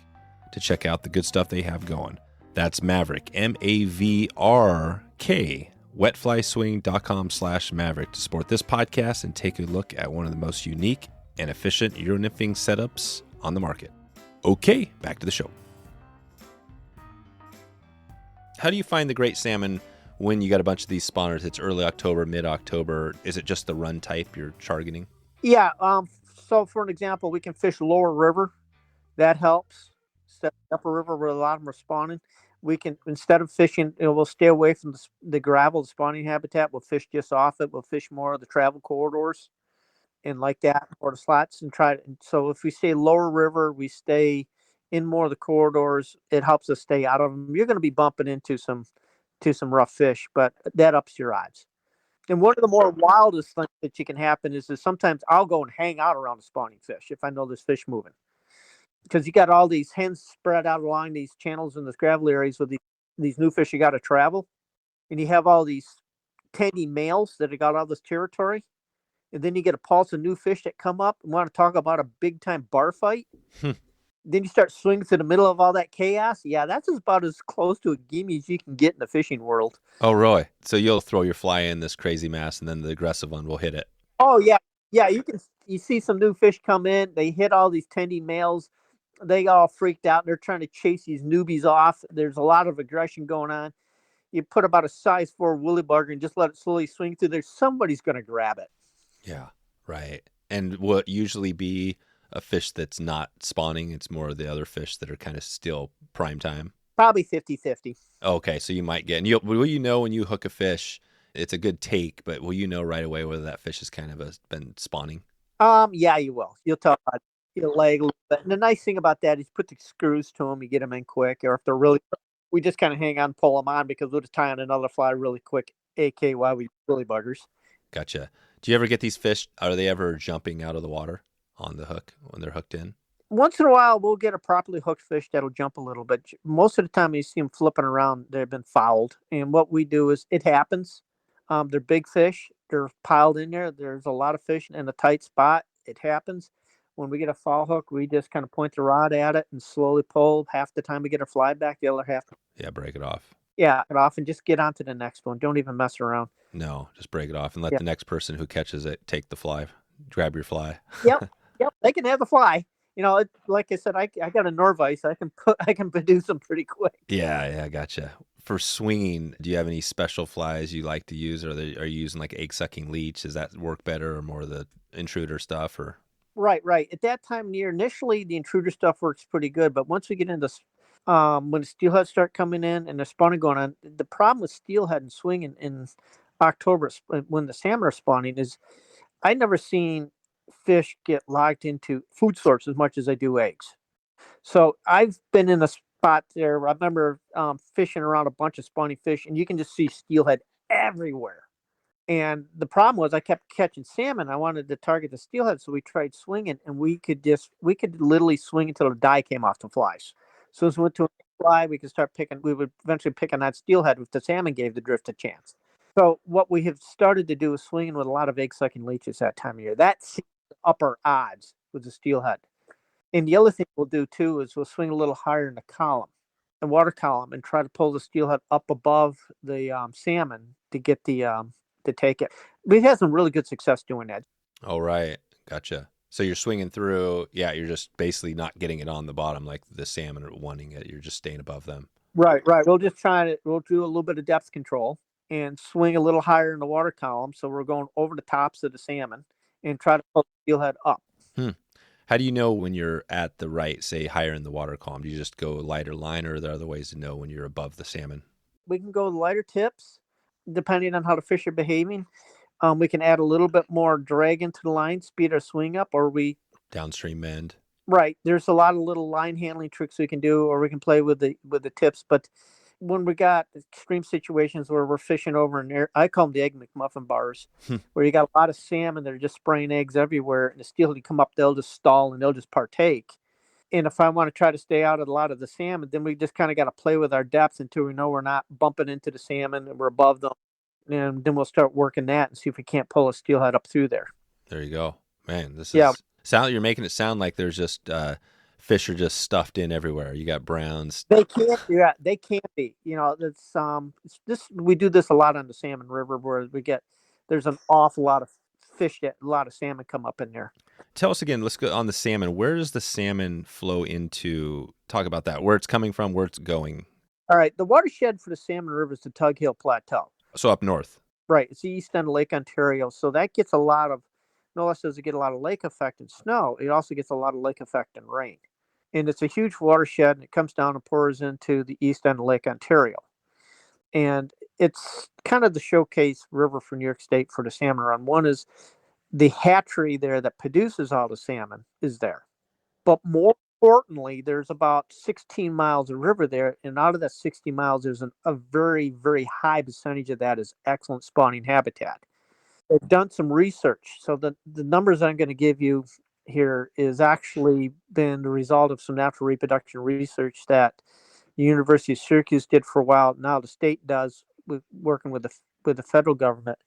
[SPEAKER 1] to check out the good stuff they have going. That's Mavrk, Mavrk, wetflyswing.com/Mavrk to support this podcast and take a look at one of the most unique and efficient Euro nymphing setups on the market. Okay, back to the show. How do you find the great salmon when you got a bunch of these spawners? It's early October, mid-October. Is it just the run type you're targeting?
[SPEAKER 2] Yeah. So for an example, we can fish lower river. That helps. Instead of upper river where a lot of them are spawning, we can, instead of fishing, we'll stay away from the gravel, the spawning habitat. We'll fish just off it. We'll fish more of the travel corridors and like that, or the slots, and try to. So if we stay lower river, we stay in more of the corridors. It helps us stay out of them. You're going to be bumping into some rough fish, but that ups your odds. And one of the more wildest things that you can happen is sometimes I'll go and hang out around the spawning fish if I know there's fish moving, because you got all these hens spread out along these channels in the gravel areas with these new fish you got to travel, and you have all these tending males that have got all this territory. and then you get a pulse of new fish that come up and want to talk about a big time bar fight. Then you start swinging to the middle of all that chaos. Yeah, that's about as close to a gimme as you can get in the fishing world.
[SPEAKER 4] Oh, really? So you'll throw your fly in this crazy mass, and then the aggressive one will hit it.
[SPEAKER 2] Oh yeah, yeah. You see some new fish come in. They hit all these tending males. They all freaked out. They're trying to chase these newbies off. There's a lot of aggression going on. You put about a size 4 woolly bugger and just let it slowly swing through there. Somebody's going to grab it.
[SPEAKER 4] Yeah, right. And will it usually be a fish that's not spawning? It's more of the other fish that are kind of still prime time?
[SPEAKER 2] Probably 50-50.
[SPEAKER 4] Okay, so you might get, and will you know when you hook a fish, it's a good take, but will you know right away whether that fish has kind of been spawning?
[SPEAKER 2] Yeah, you will. You'll tell by your leg a little bit. And the nice thing about that is you put the screws to them, you get them in quick, or if they're really, we just kind of hang on, pull them on because we'll just tie on another fly really quick, AK while we woolly buggers.
[SPEAKER 4] Gotcha. Do you ever get these fish, are they ever jumping out of the water on the hook when they're hooked in?
[SPEAKER 2] Once in a while, we'll get a properly hooked fish that'll jump a little bit. Most of the time, you see them flipping around, they've been fouled. And what we do is, it happens. They're big fish. They're piled in there. There's a lot of fish in a tight spot. It happens. When we get a foul hook, we just kind of point the rod at it and slowly pull. Half the time we get a fly back, the other half.
[SPEAKER 4] Yeah, break it off.
[SPEAKER 2] Yeah, it off and just get on to the next one. Don't even mess around.
[SPEAKER 4] No, just break it off and let the next person who catches it take the fly. Grab your fly.
[SPEAKER 2] Yep. They can have the fly. You know, like I said, I got a Norvise. I can produce them pretty quick.
[SPEAKER 4] Yeah, gotcha. For swinging, do you have any special flies you like to use? Are you using like egg sucking leech? Does that work better, or more of the intruder stuff? Or
[SPEAKER 2] Right. At that time of the year, initially the intruder stuff works pretty good, but once we get into when the steelhead start coming in and the spawning going on, the problem with steelhead and swinging in October when the salmon are spawning is I never seen fish get locked into food source as much as I do eggs. So I've been in a spot there. I remember fishing around a bunch of spawning fish, and you can just see steelhead everywhere. And the problem was I kept catching salmon. I wanted to target the steelhead, so we tried swinging, and we could literally swing until the dye came off the flies. So as we went to a fly, we could start picking. We would eventually pick on that steelhead if the salmon gave the drift a chance. So what we have started to do is swinging with a lot of egg sucking leeches that time of year. That's the upper odds with the steelhead. And the other thing we'll do too is we'll swing a little higher in the water column, and try to pull the steelhead up above the salmon to get to take it. We've had some really good success doing that.
[SPEAKER 4] Oh, right. Gotcha. So you're swinging through, you're just basically not getting it on the bottom like the salmon are wanting it. You're just staying above them.
[SPEAKER 2] Right. We'll do a little bit of depth control and swing a little higher in the water column. So we're going over the tops of the salmon and try to pull the steelhead up.
[SPEAKER 4] How do you know when you're at the right, say, higher in the water column? Do you just go lighter line, or are there other ways to know when you're above the salmon?
[SPEAKER 2] We can go lighter tips, depending on how the fish are behaving. We can add a little bit more drag into the line, speed our swing up, or we
[SPEAKER 4] downstream bend.
[SPEAKER 2] Right. There's a lot of little line handling tricks we can do, or we can play with the tips. But when we got extreme situations where we're fishing over in there, I call them the egg McMuffin bars, where you got a lot of salmon that are just spraying eggs everywhere, and the steelhead come up, they'll just stall and they'll just partake. And if I want to try to stay out of a lot of the salmon, then we just kind of got to play with our depths until we know we're not bumping into the salmon and we're above them. And then we'll start working that and see if we can't pull a steelhead up through there.
[SPEAKER 4] There you go. Man, this is you're making it sound like there's just fish are just stuffed in everywhere. You got browns.
[SPEAKER 2] They can't. Yeah, they can't be. You know, that's we do this a lot on the Salmon River, where there's an awful lot of fish, a lot of salmon come up in there.
[SPEAKER 4] Tell us again. Let's go on the salmon. Where does the salmon flow into? Talk about that. Where it's coming from. Where it's going.
[SPEAKER 2] All right, the watershed for the Salmon River is the Tug Hill Plateau.
[SPEAKER 4] So up north.
[SPEAKER 2] Right, it's the east end of Lake Ontario. So that gets a lot of. No less does it get a lot of lake effect and snow. It also gets a lot of lake effect and rain. And it's a huge watershed, and it comes down and pours into the east end of Lake Ontario. And it's kind of the showcase river for New York State for the salmon run. One is the hatchery there that produces all the salmon is there. But more importantly, there's about 16 miles of river there, and out of that 60 miles, there's a very, very high percentage of that is excellent spawning habitat. They've done some research. So the numbers I'm going to give you here is actually been the result of some natural reproduction research that the University of Syracuse did for a while. Now the state does, working with the federal government.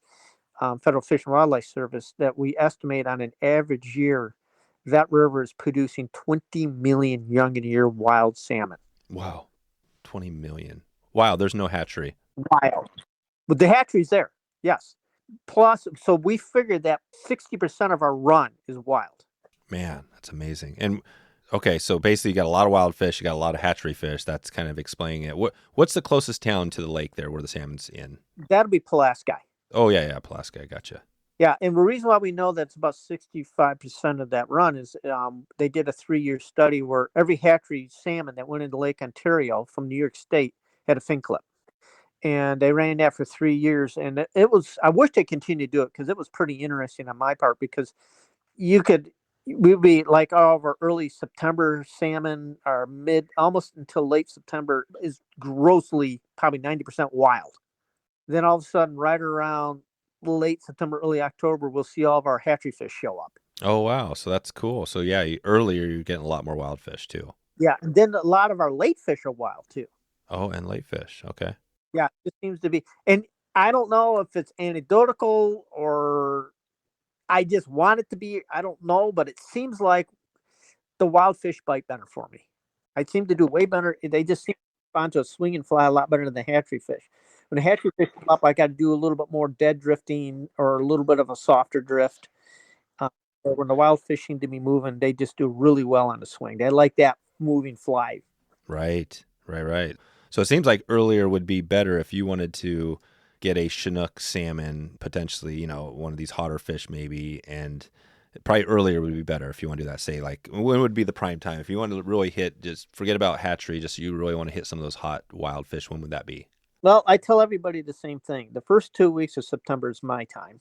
[SPEAKER 2] Federal Fish and Wildlife Service, that we estimate on an average year that river is producing 20 million young and year wild salmon.
[SPEAKER 4] Wow. 20 million. Wow, there's no hatchery.
[SPEAKER 2] Wild. But the hatchery's there, yes. Plus, so we figured that 60% of our run is wild.
[SPEAKER 4] Man, that's amazing. And okay, so basically you got a lot of wild fish, you got a lot of hatchery fish. That's kind of explaining it. What's the closest town to the lake there where the salmon's in?
[SPEAKER 2] That'll be Pulaski.
[SPEAKER 4] Oh, yeah, Pulaski. Gotcha.
[SPEAKER 2] Yeah, and the reason why we know that's about 65% of that run is they did a 3-year study where every hatchery salmon that went into Lake Ontario from New York State had a fin clip. And they ran that for 3 years. And it was, I wish they continued to do it because it was pretty interesting on my part, because we'd be like all of our early September salmon, our almost until late September is grossly probably 90% wild. Then all of a sudden, right around late September, early October, we'll see all of our hatchery fish show up.
[SPEAKER 4] Oh, wow. So that's cool. So yeah, earlier you're getting a lot more wild fish too.
[SPEAKER 2] Yeah. And then a lot of our late fish are wild too.
[SPEAKER 4] Oh, and late fish. Okay.
[SPEAKER 2] Yeah. It seems to be. And I don't know if it's anecdotal or I just want it to be. I don't know, but it seems like the wild fish bite better for me. I seem to do way better. They just seem to respond to a swing and fly a lot better than the hatchery fish. When the hatchery fish come up, I got to do a little bit more dead drifting or a little bit of a softer drift. But when the wild fish seem to be moving, they just do really well on the swing. They like that moving fly.
[SPEAKER 4] Right. So it seems like earlier would be better if you wanted to get a Chinook salmon, potentially, one of these hotter fish maybe, and probably earlier would be better if you want to do that. Say, like, when would be the prime time? If you want to really just forget about hatchery, just you really want to hit some of those hot wild fish, when would that be?
[SPEAKER 2] Well, I tell everybody the same thing. The first 2 weeks of September is my time.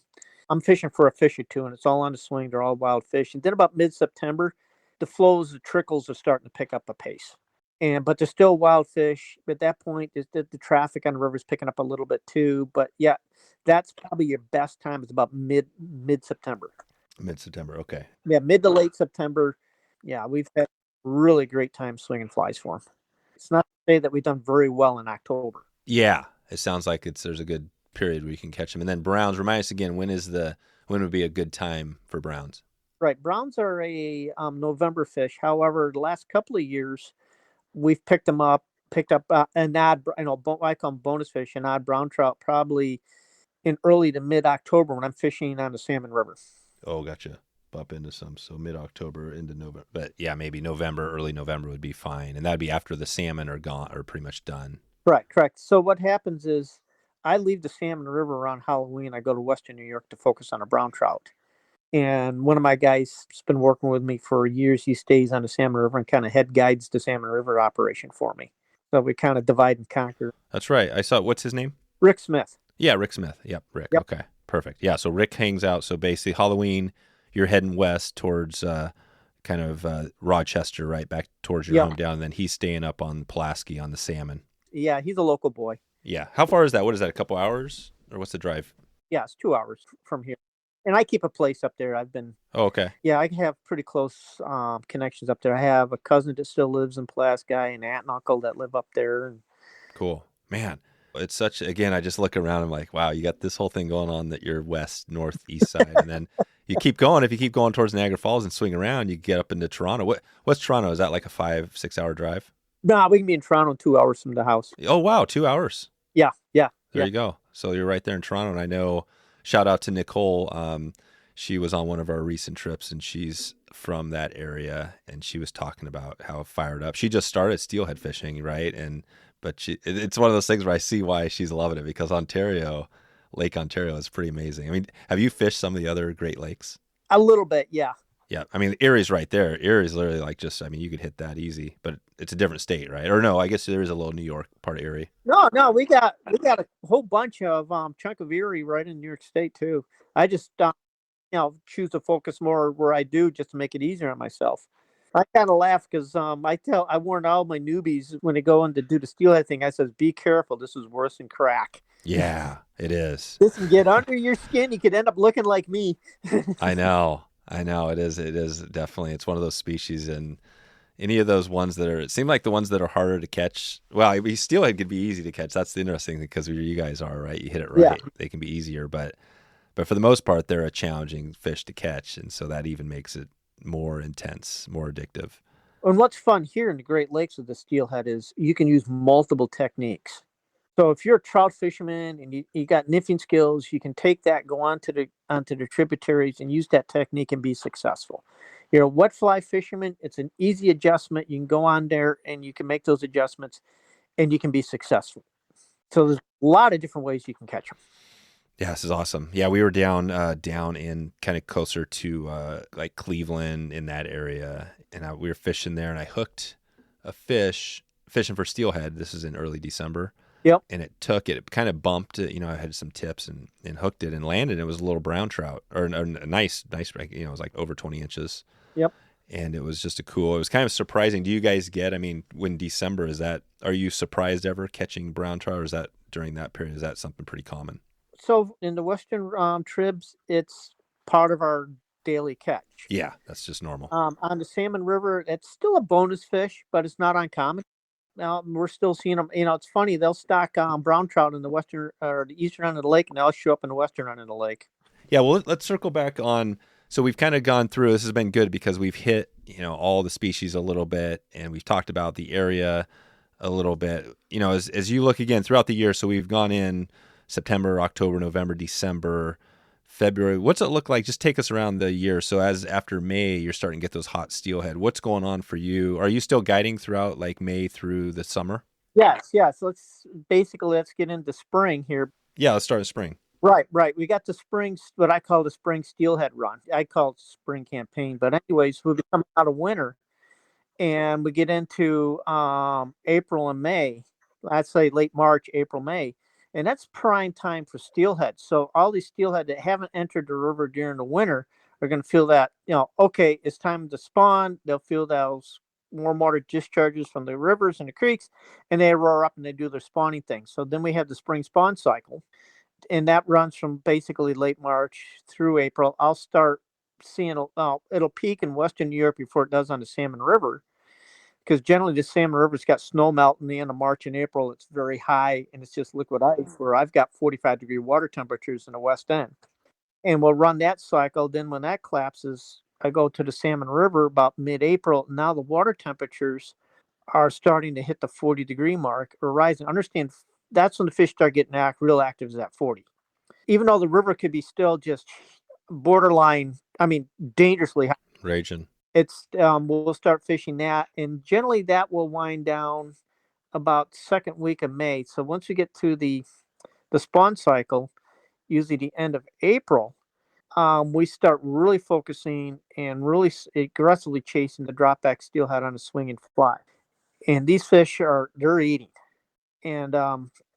[SPEAKER 2] I'm fishing for a fish or two, and it's all on the swing. They're all wild fish. And then about mid-September, the flows, the trickles are starting to pick up a pace. But there's still wild fish. At that point, the traffic on the river is picking up a little bit too. But yeah, that's probably your best time. It's about mid-September.
[SPEAKER 4] Mid-September, okay.
[SPEAKER 2] Yeah, mid to late September. Yeah, we've had really great time swinging flies for them. It's not to say that we've done very well in October.
[SPEAKER 4] Yeah, it sounds like there's a good period where you can catch them. And then browns, remind us again, when would be a good time for browns?
[SPEAKER 2] Right, browns are a November fish. However, the last couple of years, we've picked up an odd, I call them bonus fish, an odd brown trout, probably in early to mid-October when I'm fishing on the Salmon River.
[SPEAKER 4] Oh, gotcha. Bump into some, so mid-October into November. But yeah, maybe early November would be fine, and that'd be after the salmon are gone or pretty much done.
[SPEAKER 2] Correct. So what happens is I leave the Salmon River around Halloween. I go to Western New York to focus on a brown trout. And one of my guys has been working with me for years. He stays on the Salmon River and kind of head guides the Salmon River operation for me. So we kind of divide and conquer.
[SPEAKER 4] That's right. I saw, what's his name?
[SPEAKER 2] Rick Smith.
[SPEAKER 4] Yeah, Rick Smith. Yep, Rick.
[SPEAKER 2] Yep.
[SPEAKER 4] Okay, perfect. Yeah, so Rick hangs out. So basically Halloween, you're heading west towards Rochester, right, back towards your hometown. And then he's staying up on Pulaski on the salmon.
[SPEAKER 2] Yeah, he's a local boy.
[SPEAKER 4] Yeah. How far is that? What is that, a couple hours? Or what's the drive?
[SPEAKER 2] Yeah, it's 2 hours from here. And I keep a place up there.
[SPEAKER 4] Oh, okay.
[SPEAKER 2] Yeah, I have pretty close connections up there. I have a cousin that still lives in Pulaski, an aunt and uncle that live up there.
[SPEAKER 4] Cool. Man, it's again, I just look around and I'm like, wow, you got this whole thing going on that you're west, north, east side. And then you keep going. If you keep going towards Niagara Falls and swing around, you get up into Toronto. What's Toronto? Is that like a 5-6 hour drive?
[SPEAKER 2] No, we can be in Toronto in 2 hours from the house.
[SPEAKER 4] Oh, wow. 2 hours.
[SPEAKER 2] Yeah.
[SPEAKER 4] There you go. So you're right there in Toronto. And I know, shout out to Nicole. She was on one of our recent trips and she's from that area and she was talking about how fired up. She just started steelhead fishing, right? But it's one of those things where I see why she's loving it, because Lake Ontario is pretty amazing. I mean, have you fished some of the other Great Lakes?
[SPEAKER 2] A little bit, yeah.
[SPEAKER 4] Yeah, I mean, Erie's right there. Erie's literally you could hit that easy, but it's a different state, right? Or no, I guess there is a little New York part of Erie.
[SPEAKER 2] No, we got a whole bunch of chunk of Erie right in New York State too. I just choose to focus more where I do just to make it easier on myself. I kind of laugh because I warn all my newbies when they go in to do the steelhead thing. I says, be careful. This is worse than crack.
[SPEAKER 4] Yeah, it is.
[SPEAKER 2] This can get under your skin. You could end up looking like me.
[SPEAKER 4] I know. It is definitely. It's one of those species, and any of those ones it seem like the ones that are harder to catch. Well, steelhead could be easy to catch. That's the interesting thing, because where you guys are, right? You hit it right. Yeah. They can be easier, but But for the most part, they're a challenging fish to catch, and so that even makes it more intense, more addictive.
[SPEAKER 2] And what's fun here in the Great Lakes with the steelhead is you can use multiple techniques. So if you're a trout fisherman and you got nymphing skills, you can take that, go onto the tributaries and use that technique and be successful. You're a wet fly fisherman, it's an easy adjustment. You can go on there and you can make those adjustments and you can be successful. So there's a lot of different ways you can catch them.
[SPEAKER 4] Yeah, this is awesome. Yeah, we were down in kind of closer to like Cleveland in that area, and we were fishing there, and I hooked a fish fishing for steelhead. This is in early December.
[SPEAKER 2] Yep.
[SPEAKER 4] And it kind of bumped it. You know, I had some tips and hooked it and landed. It was a little brown trout, or a nice, you know, it was like over 20 inches.
[SPEAKER 2] Yep.
[SPEAKER 4] And it was just it was kind of surprising. Do you guys get, I mean, when December are you surprised ever catching brown trout, or is that during that period, is that something pretty common?
[SPEAKER 2] So in the Western tribs, it's part of our daily catch.
[SPEAKER 4] Yeah, that's just normal.
[SPEAKER 2] On the Salmon River, it's still a bonus fish, but it's not uncommon. Now we're still seeing them. You know, it's funny. They'll stock brown trout in the western or the eastern end of the lake, and they'll show up in the western end of the lake.
[SPEAKER 4] Yeah, well, let's circle back on. So we've kind of gone through. This has been good because we've hit, you know, all the species a little bit, and we've talked about the area a little bit. You know, as you look again throughout the year. So we've gone in September, October, November, December, February. What's it look like? Just take us around the year. So as after May, you're starting to get those hot steelhead. What's going on for you? Are you still guiding throughout like May through the summer?
[SPEAKER 2] Yes. Let's get into spring here.
[SPEAKER 4] Yeah, let's start in spring.
[SPEAKER 2] Right. We got the spring, what I call the spring steelhead run. I call it the spring campaign. But anyways, we'll be coming out of winter, and we get into April and May. I'd say late March, April, May. And that's prime time for steelhead. So all these steelhead that haven't entered the river during the winter are going to feel that, you know, okay, it's time to spawn. They'll feel those warm water discharges from the rivers and the creeks, and they roar up and they do their spawning thing. So then we have the spring spawn cycle, and that runs from basically late March through April. I'll start seeing, it'll peak in Western New York before it does on the Salmon River, because generally the Salmon River's got snow melt in the end of March and April. It's very high, and it's just liquid ice, where I've got 45-degree water temperatures in the west end. And we'll run that cycle. Then when that collapses, I go to the Salmon River about mid-April. Now the water temperatures are starting to hit the 40-degree mark or rising. Understand, that's when the fish start getting real active, is at 40. Even though the river could be still just borderline, dangerously high.
[SPEAKER 4] Raging.
[SPEAKER 2] It's we'll start fishing that, and generally that will wind down about second week of May. So once we get to the spawn cycle, usually the end of April, we start really focusing and really aggressively chasing the drop back steelhead on a swinging fly. And these fish they're eating, and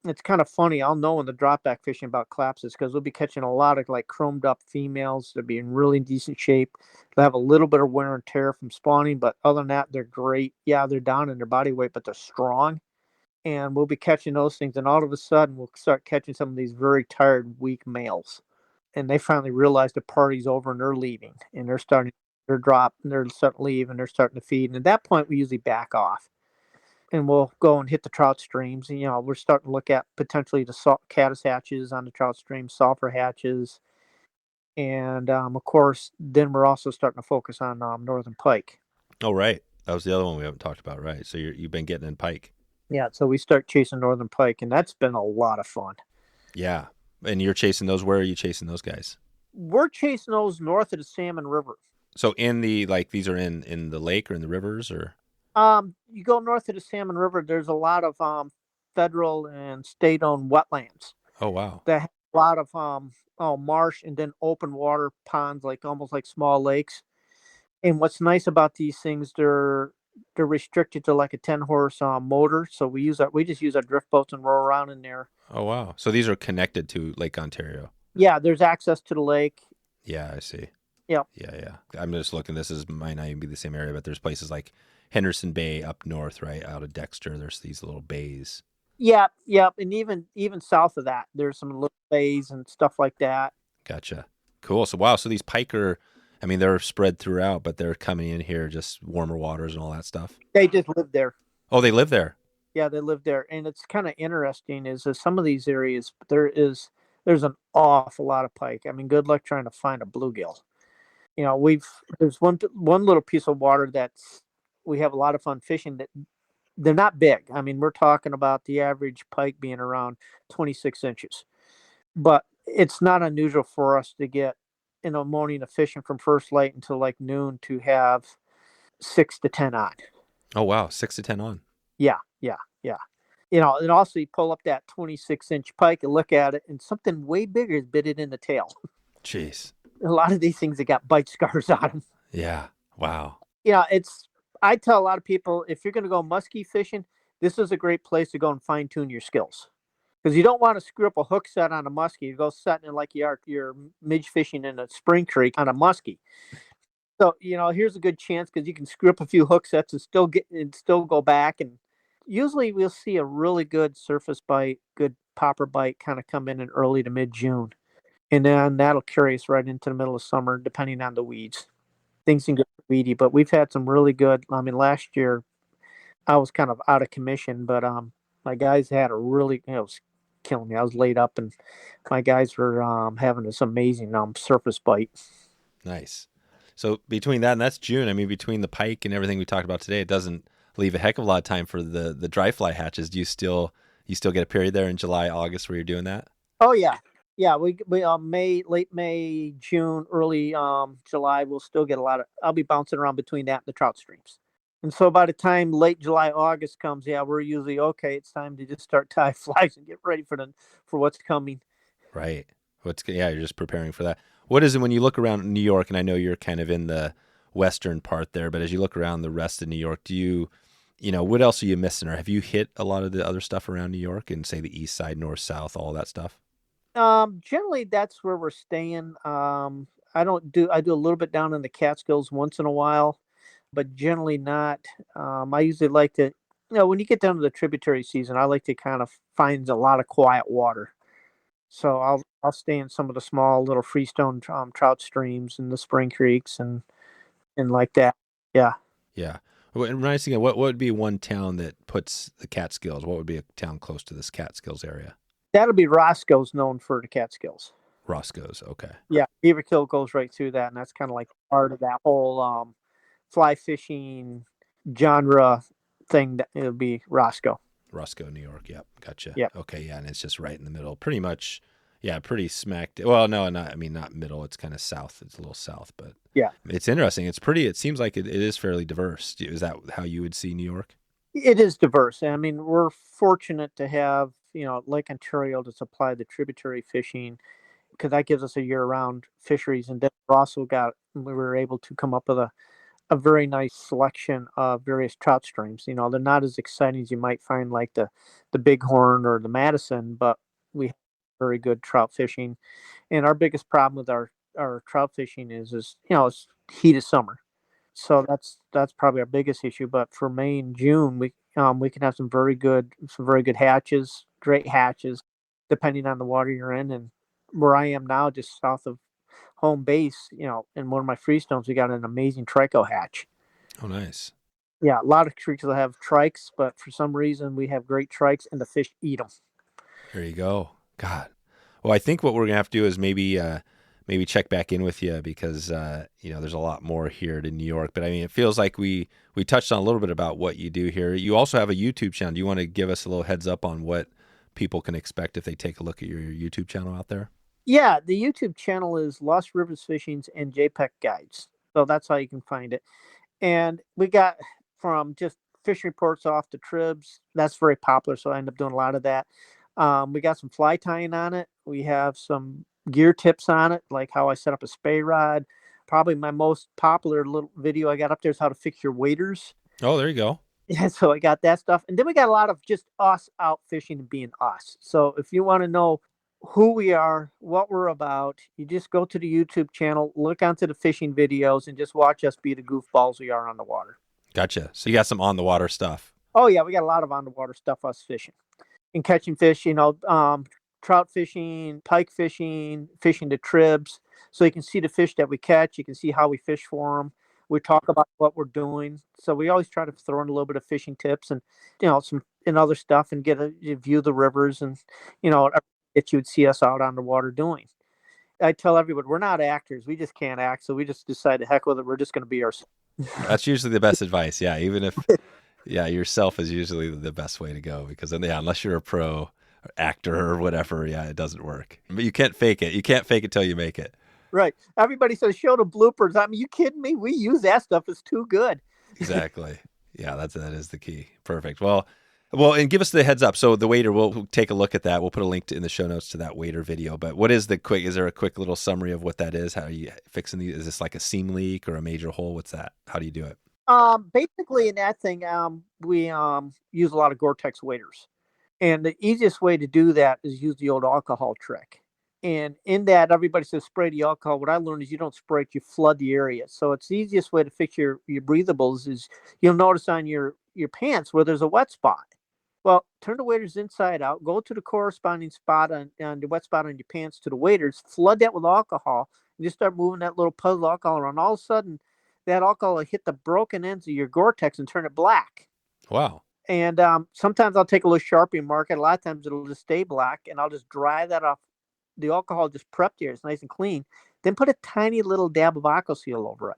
[SPEAKER 2] it's kind of funny. I'll know when the drop back fishing about collapses, because we'll be catching a lot of like chromed up females. They'll be in really decent shape. They'll have a little bit of wear and tear from spawning, but other than that, they're great. Yeah, they're down in their body weight, but they're strong. And we'll be catching those things, and all of a sudden we'll start catching some of these very tired, weak males. And they finally realize the party's over and they're leaving, and they're starting to leave, and they're starting to feed. And at that point, we usually back off. And we'll go and hit the trout streams. And, we're starting to look at potentially the caddis hatches on the trout stream, sulfur hatches. And, of course, then we're also starting to focus on northern pike.
[SPEAKER 4] Oh, right. That was the other one we haven't talked about, right? So you've been getting in pike.
[SPEAKER 2] Yeah, so we start chasing northern pike, and that's been a lot of fun.
[SPEAKER 4] Yeah. And you're chasing those. Where are you chasing those guys?
[SPEAKER 2] We're chasing those north of the Salmon River.
[SPEAKER 4] So these are in the lake or in the rivers, or?
[SPEAKER 2] You go north of the Salmon River, there's a lot of federal and state-owned wetlands.
[SPEAKER 4] Oh, wow.
[SPEAKER 2] That have a lot of marsh and then open water ponds, almost like small lakes. And what's nice about these things, they're restricted to like a 10-horse motor. So we just use our drift boats and row around in there.
[SPEAKER 4] Oh, wow. So these are connected to Lake Ontario.
[SPEAKER 2] Yeah, there's access to the lake.
[SPEAKER 4] Yeah, I see.
[SPEAKER 2] Yep.
[SPEAKER 4] Yeah. I'm just looking. Might not even be the same area, but there's places like Henderson Bay up north, right out of Dexter. There's these little bays.
[SPEAKER 2] Yeah, and even south of that, there's some little bays and stuff like that.
[SPEAKER 4] Gotcha. Cool. So wow. So these pike they're spread throughout, but they're coming in here, just warmer waters and all that stuff.
[SPEAKER 2] They just live there.
[SPEAKER 4] Oh, they live there.
[SPEAKER 2] Yeah, they live there, and it's kind of interesting. Is some of these areas there is there's an awful lot of pike. I mean, good luck trying to find a bluegill. You know, there's one little piece of water we have a lot of fun fishing. That they're not big. I mean, we're talking about the average pike being around 26 inches, but it's not unusual for us to get in a morning of fishing from first light until like noon to have 6 to 10 on.
[SPEAKER 4] Oh wow, 6 to 10 on.
[SPEAKER 2] Yeah. You know, and also you pull up that 26-inch pike and look at it, and something way bigger is bitted in the tail.
[SPEAKER 4] Jeez.
[SPEAKER 2] A lot of these things that got bite scars on them.
[SPEAKER 4] Yeah. Wow.
[SPEAKER 2] You know, I tell a lot of people, if you're going to go muskie fishing, this is a great place to go and fine tune your skills. Because you don't want to screw up a hook set on a muskie. You go setting it like you're midge fishing in a spring creek on a muskie. So, you know, here's a good chance because you can screw up a few hook sets and still go back. And usually we'll see a really good surface bite, good popper bite kind of come in early to mid-June. And then that'll carry us right into the middle of summer, depending on the weeds. Things can get weedy, but we've had some really good. I mean, last year I was kind of out of commission, but my guys had it was killing me. I was laid up, and my guys were having this amazing surface bite.
[SPEAKER 4] Nice. So between that and that's June, I mean, between the pike and everything we talked about today, it doesn't leave a heck of a lot of time for the dry fly hatches. Do you still get a period there in July, August where you're doing that?
[SPEAKER 2] Oh yeah. Yeah, we late May, June, early July, we'll still get I'll be bouncing around between that and the trout streams. And so by the time late July, August comes, we're usually okay. It's time to just start tie flies and get ready for what's coming.
[SPEAKER 4] Right. You're just preparing for that. What is it when you look around New York, and I know you're kind of in the western part there, but as you look around the rest of New York, do you what else are you missing? Or have you hit a lot of the other stuff around New York and say the east side, north, south, all that stuff?
[SPEAKER 2] Generally that's where we're staying. I do a little bit down in the Catskills once in a while, but generally not. I usually like to, when you get down to the tributary season, I like to kind of find a lot of quiet water. So I'll stay in some of the small little freestone trout streams and the spring creeks and like that. Yeah.
[SPEAKER 4] Yeah. Well, remind us again, what would be one town that puts the Catskills? What would be a town close to this Catskills area?
[SPEAKER 2] That'll be Roscoe's, known for the Catskills.
[SPEAKER 4] Roscoe's, okay.
[SPEAKER 2] Yeah, Beaverkill goes right through that, and that's kind of like part of that whole fly fishing genre thing. That it'll be Roscoe.
[SPEAKER 4] Roscoe, New York. Yep, gotcha.
[SPEAKER 2] Yep.
[SPEAKER 4] Okay, yeah, and it's just right in the middle, pretty much. Yeah, pretty smacked. Well, no, not middle. It's kind of south. It's a little south, but
[SPEAKER 2] yeah,
[SPEAKER 4] it's interesting. It's pretty. It seems like it is fairly diverse. Is that how you would see New York?
[SPEAKER 2] It is diverse. I mean, we're fortunate to have Lake Ontario to supply the tributary fishing, because that gives us a year-round fisheries. And then we were able to come up with a very nice selection of various trout streams. They're not as exciting as you might find like the Bighorn or the Madison, but we have very good trout fishing. And our biggest problem with our trout fishing is it's heat of summer. So that's probably our biggest issue. But for May and June, we can have some very good hatches, great hatches, depending on the water you're in. And where I am now, just south of home base, in one of my freestones, we got an amazing trico hatch.
[SPEAKER 4] Oh, nice.
[SPEAKER 2] Yeah, a lot of creeks will have trikes, but for some reason we have great trikes, and the fish eat them.
[SPEAKER 4] There you go. God. Well, I think what we're gonna have to do is maybe check back in with you, because there's a lot more here to New York. But I mean, it feels like we touched on a little bit about what you do here. You also have a YouTube channel. Do you want to give us a little heads up on what people can expect if they take a look at your YouTube channel out there?
[SPEAKER 2] Yeah, the YouTube channel is Lost Rivers Fishings and JPEG Guides. So that's how you can find it. And we got from just fishing reports off to tribs. That's very popular, so I end up doing a lot of that. We got some fly tying on it. We have some gear tips on it, like how I set up a spey rod. Probably my most popular little video I got up there is how to fix your waders.
[SPEAKER 4] Oh, there you go.
[SPEAKER 2] Yeah, so I got that stuff. And then we got a lot of just us out fishing and being us. So if you want to know who we are, what we're about, you just go to the YouTube channel, look onto the fishing videos, and just watch us be the goofballs we are on the water.
[SPEAKER 4] Gotcha. So you got some on the water stuff.
[SPEAKER 2] Oh yeah, we got a lot of on the water stuff, us fishing and catching fish, trout fishing, pike fishing, fishing the tribs. So you can see the fish that we catch. You can see how we fish for them. We talk about what we're doing. So we always try to throw in a little bit of fishing tips and, some and other stuff, and get a view of the rivers and, that you would see us out on the water doing. I tell everybody, we're not actors. We just can't act. So we just decide to heck with it. We're just going to be ourselves.
[SPEAKER 4] That's usually the best advice. Yeah. Even if, yeah, yourself is usually the best way to go because then, yeah, unless you're a pro actor or whatever, yeah, it doesn't work. But you can't fake it. You can't fake it till you make it.
[SPEAKER 2] Right. Everybody says, show the bloopers. I mean, you kidding me? We use that stuff. It's too good.
[SPEAKER 4] Exactly. Yeah, that is the key. Perfect. Well, and give us the heads up. So the wader, we'll take a look at that. We'll put a link in the show notes to that wader video. But what is is there a quick little summary of what that is? How are you fixing these? Is this like a seam leak or a major hole? What's that? How do you do it?
[SPEAKER 2] Basically in that thing, we use a lot of Gore-Tex waders. And the easiest way to do that is use the old alcohol trick. And in that, everybody says spray the alcohol. What I learned is you don't spray it, you flood the area. So it's the easiest way to fix your breathables is you'll notice on your pants where there's a wet spot. Well, turn the waders inside out, go to the corresponding spot on the wet spot on your pants to the waders, flood that with alcohol, and just start moving that little puddle of alcohol around. All of a sudden, that alcohol will hit the broken ends of your Gore-Tex and turn it black.
[SPEAKER 4] Wow.
[SPEAKER 2] And sometimes I'll take a little Sharpie and mark it. A lot of times it'll just stay black, and I'll just dry that off. The alcohol just prepped here. It's nice and clean. Then put a tiny little dab of Aquaseal over it,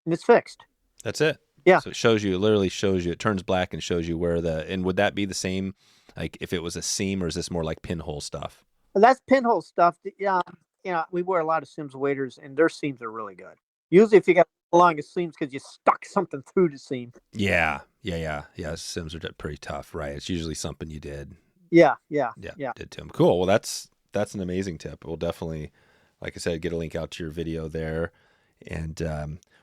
[SPEAKER 2] and it's fixed.
[SPEAKER 4] That's it.
[SPEAKER 2] Yeah.
[SPEAKER 4] So it literally shows you, it turns black and shows you where and would that be the same, like if it was a seam, or is this more like pinhole stuff?
[SPEAKER 2] Well, that's pinhole stuff. We wear a lot of Sims waders, and their seams are really good. Usually if you got the longest seams because you stuck something through the seam.
[SPEAKER 4] Yeah. Sims are pretty tough, right? It's usually something you did.
[SPEAKER 2] Yeah.
[SPEAKER 4] Did to them. Cool. Well, that's an amazing tip. We'll definitely, like I said, get a link out to your video there. And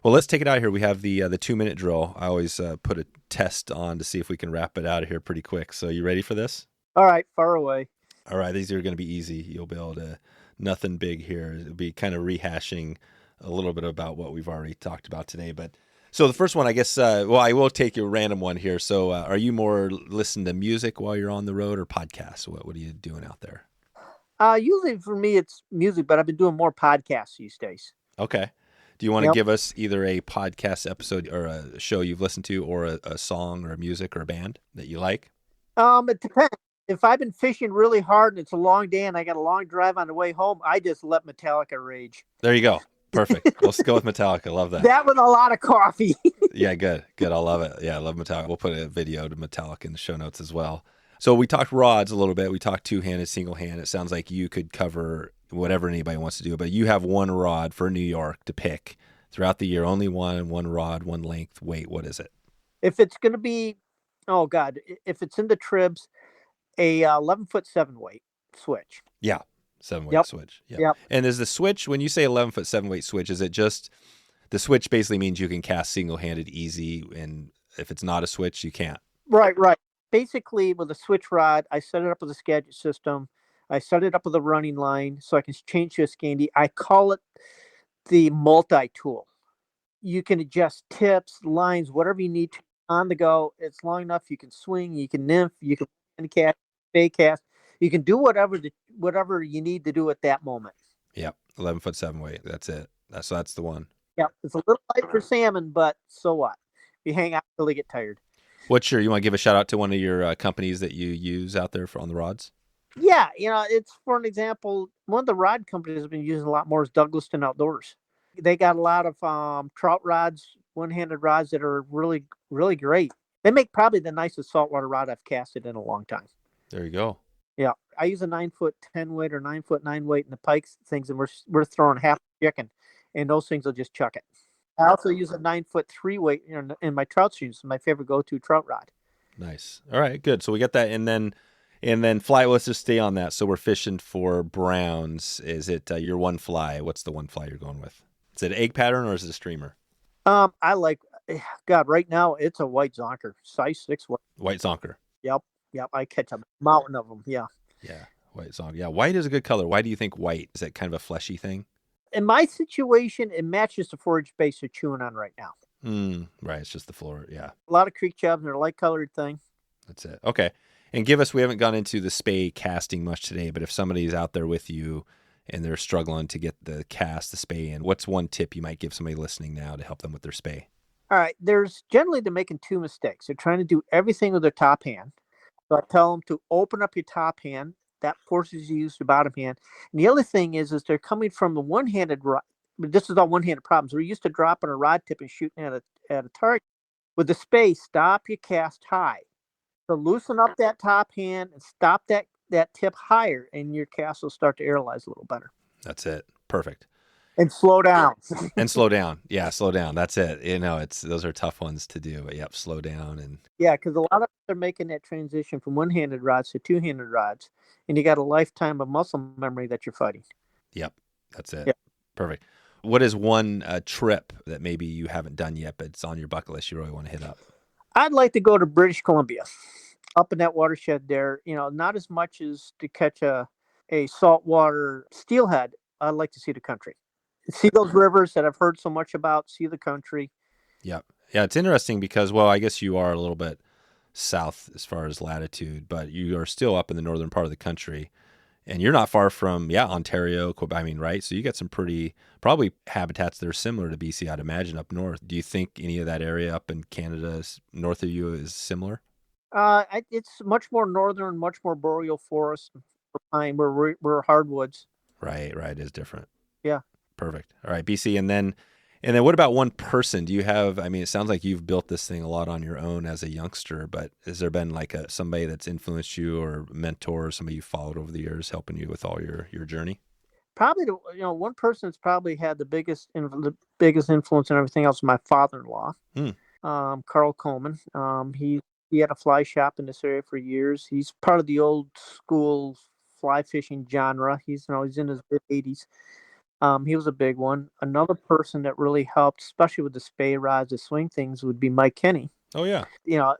[SPEAKER 4] well, let's take it out here. We have the 2-minute drill. I always put a test on to see if we can wrap it out of here pretty quick. So you ready for this?
[SPEAKER 2] All right, far away.
[SPEAKER 4] All right, these are going to be easy. You'll be able to, nothing big here. It'll be kind of rehashing a little bit about what we've already talked about today. But so the first one, I guess, I will take you a random one here. So are you more listening to music while you're on the road or podcasts? What are you doing out there?
[SPEAKER 2] Usually for me, it's music, but I've been doing more podcasts these days.
[SPEAKER 4] Okay. Do you want to give us either a podcast episode or a show you've listened to, or a song or a music or a band that you like?
[SPEAKER 2] It depends. If I've been fishing really hard and it's a long day and I got a long drive on the way home, I just let Metallica rage.
[SPEAKER 4] There you go. Perfect. Let's go with Metallica. Love that.
[SPEAKER 2] That with a lot of coffee.
[SPEAKER 4] Yeah, good. I love it. Yeah, I love Metallica. We'll put a video to Metallica in the show notes as well. So we talked rods a little bit. We talked two-handed, single-hand. It sounds like you could cover whatever anybody wants to do, but you have one rod for New York to pick throughout the year. Only one rod, one length. Wait, what is it?
[SPEAKER 2] If it's going to be, if it's in the tribs, a 11-foot 7-weight switch.
[SPEAKER 4] Yeah, 7-weight switch.
[SPEAKER 2] Yep.
[SPEAKER 4] And is the switch, when you say 11-foot 7-weight switch, is it just, the switch basically means you can cast single-handed easy, and if it's not a switch, you can't?
[SPEAKER 2] Right. Basically, with a switch rod, I set it up with a Skagit system. I set it up with a running line so I can change to a Scandi. I call it the multi-tool. You can adjust tips, lines, whatever you need to on the go. It's long enough. You can swing, you can nymph, you can cast, spey cast. You can do whatever you need to do at that moment.
[SPEAKER 4] Yep, 11-foot 7-weight. That's it. That's the one.
[SPEAKER 2] Yeah, it's a little light for salmon, but so what? You hang out till they get tired.
[SPEAKER 4] You want to give a shout out to one of your companies that you use out there on the rods?
[SPEAKER 2] Yeah, it's for an example, one of the rod companies I've been using a lot more is Douglaston Outdoors. They got a lot of trout rods, one-handed rods that are really, really great. They make probably the nicest saltwater rod I've casted in a long time.
[SPEAKER 4] There you go.
[SPEAKER 2] Yeah, I use a 9-foot 10-weight or 9-foot 9-weight in the pikes things, and we're throwing half a chicken, and those things will just chuck it. I also use a 9-foot 3-weight in my trout streams. My favorite go-to trout rod.
[SPEAKER 4] Nice. All right, good. So we got that, and then fly. Let's just stay on that. So we're fishing for browns. Is it your one fly? What's the one fly you're going with? Is it an egg pattern or is it a streamer?
[SPEAKER 2] Right now it's a white zonker, size 6 weight.
[SPEAKER 4] White zonker.
[SPEAKER 2] Yep. I catch a mountain of them. Yeah.
[SPEAKER 4] Yeah, white zonker. Yeah, white is a good color. Why do you think white? Is that kind of a fleshy thing?
[SPEAKER 2] In my situation, it matches the forage base they're chewing on right now.
[SPEAKER 4] Right, it's just the floor. Yeah.
[SPEAKER 2] A lot of creek chubs, and they're a light-colored thing.
[SPEAKER 4] That's it. Okay. And we haven't gone into the spey casting much today, but if somebody's out there with you and they're struggling to get the spey in, what's one tip you might give somebody listening now to help them with their spey?
[SPEAKER 2] All right. They're making 2 mistakes. They're trying to do everything with their top hand. So I tell them to open up your top hand, That forces you to use your bottom hand. And the other thing is they're coming from a one-handed rod. This is all one-handed problems. We're used to dropping a rod tip and shooting at a target. With the spey, stop your cast high. So loosen up that top hand and stop that tip higher, and your cast will start to aerialize a little better.
[SPEAKER 4] That's it. Perfect.
[SPEAKER 2] And slow down.
[SPEAKER 4] And slow down. Yeah, slow down. That's it. Those are tough ones to do. But yep, slow down. And
[SPEAKER 2] yeah, because a lot of us are making that transition from one-handed rods to two-handed rods, and you got a lifetime of muscle memory that you're fighting.
[SPEAKER 4] Yep, that's it.
[SPEAKER 2] Yep.
[SPEAKER 4] Perfect. What is one trip that maybe you haven't done yet, but it's on your bucket list you really want to hit up?
[SPEAKER 2] I'd like to go to British Columbia, up in that watershed there. Not as much as to catch a saltwater steelhead. I'd like to see the country. See those rivers that I've heard so much about, see the country.
[SPEAKER 4] Yeah. Yeah, it's interesting because, well, I guess you are a little bit south as far as latitude, but you are still up in the northern part of the country. And you're not far from, Ontario, right? So you got some probably habitats that are similar to BC, I'd imagine, up north. Do you think any of that area up in Canada north of you is similar?
[SPEAKER 2] It's much more northern, much more boreal forest, pine. We're hardwoods.
[SPEAKER 4] Right. It is different.
[SPEAKER 2] Yeah.
[SPEAKER 4] Perfect. All right, BC. And then what about one person? Do you have, it sounds like you've built this thing a lot on your own as a youngster, but has there been like somebody that's influenced you or mentor or somebody you followed over the years helping you with all your journey?
[SPEAKER 2] Probably, one person that's probably had the biggest influence and everything else is my father-in-law, Carl Coleman. He had a fly shop in this area for years. He's part of the old school fly fishing genre. He's in his mid-80s. He was a big one. Another person that really helped, especially with the spey rods, the swing things, would be Mike Kenny.
[SPEAKER 4] Oh, yeah.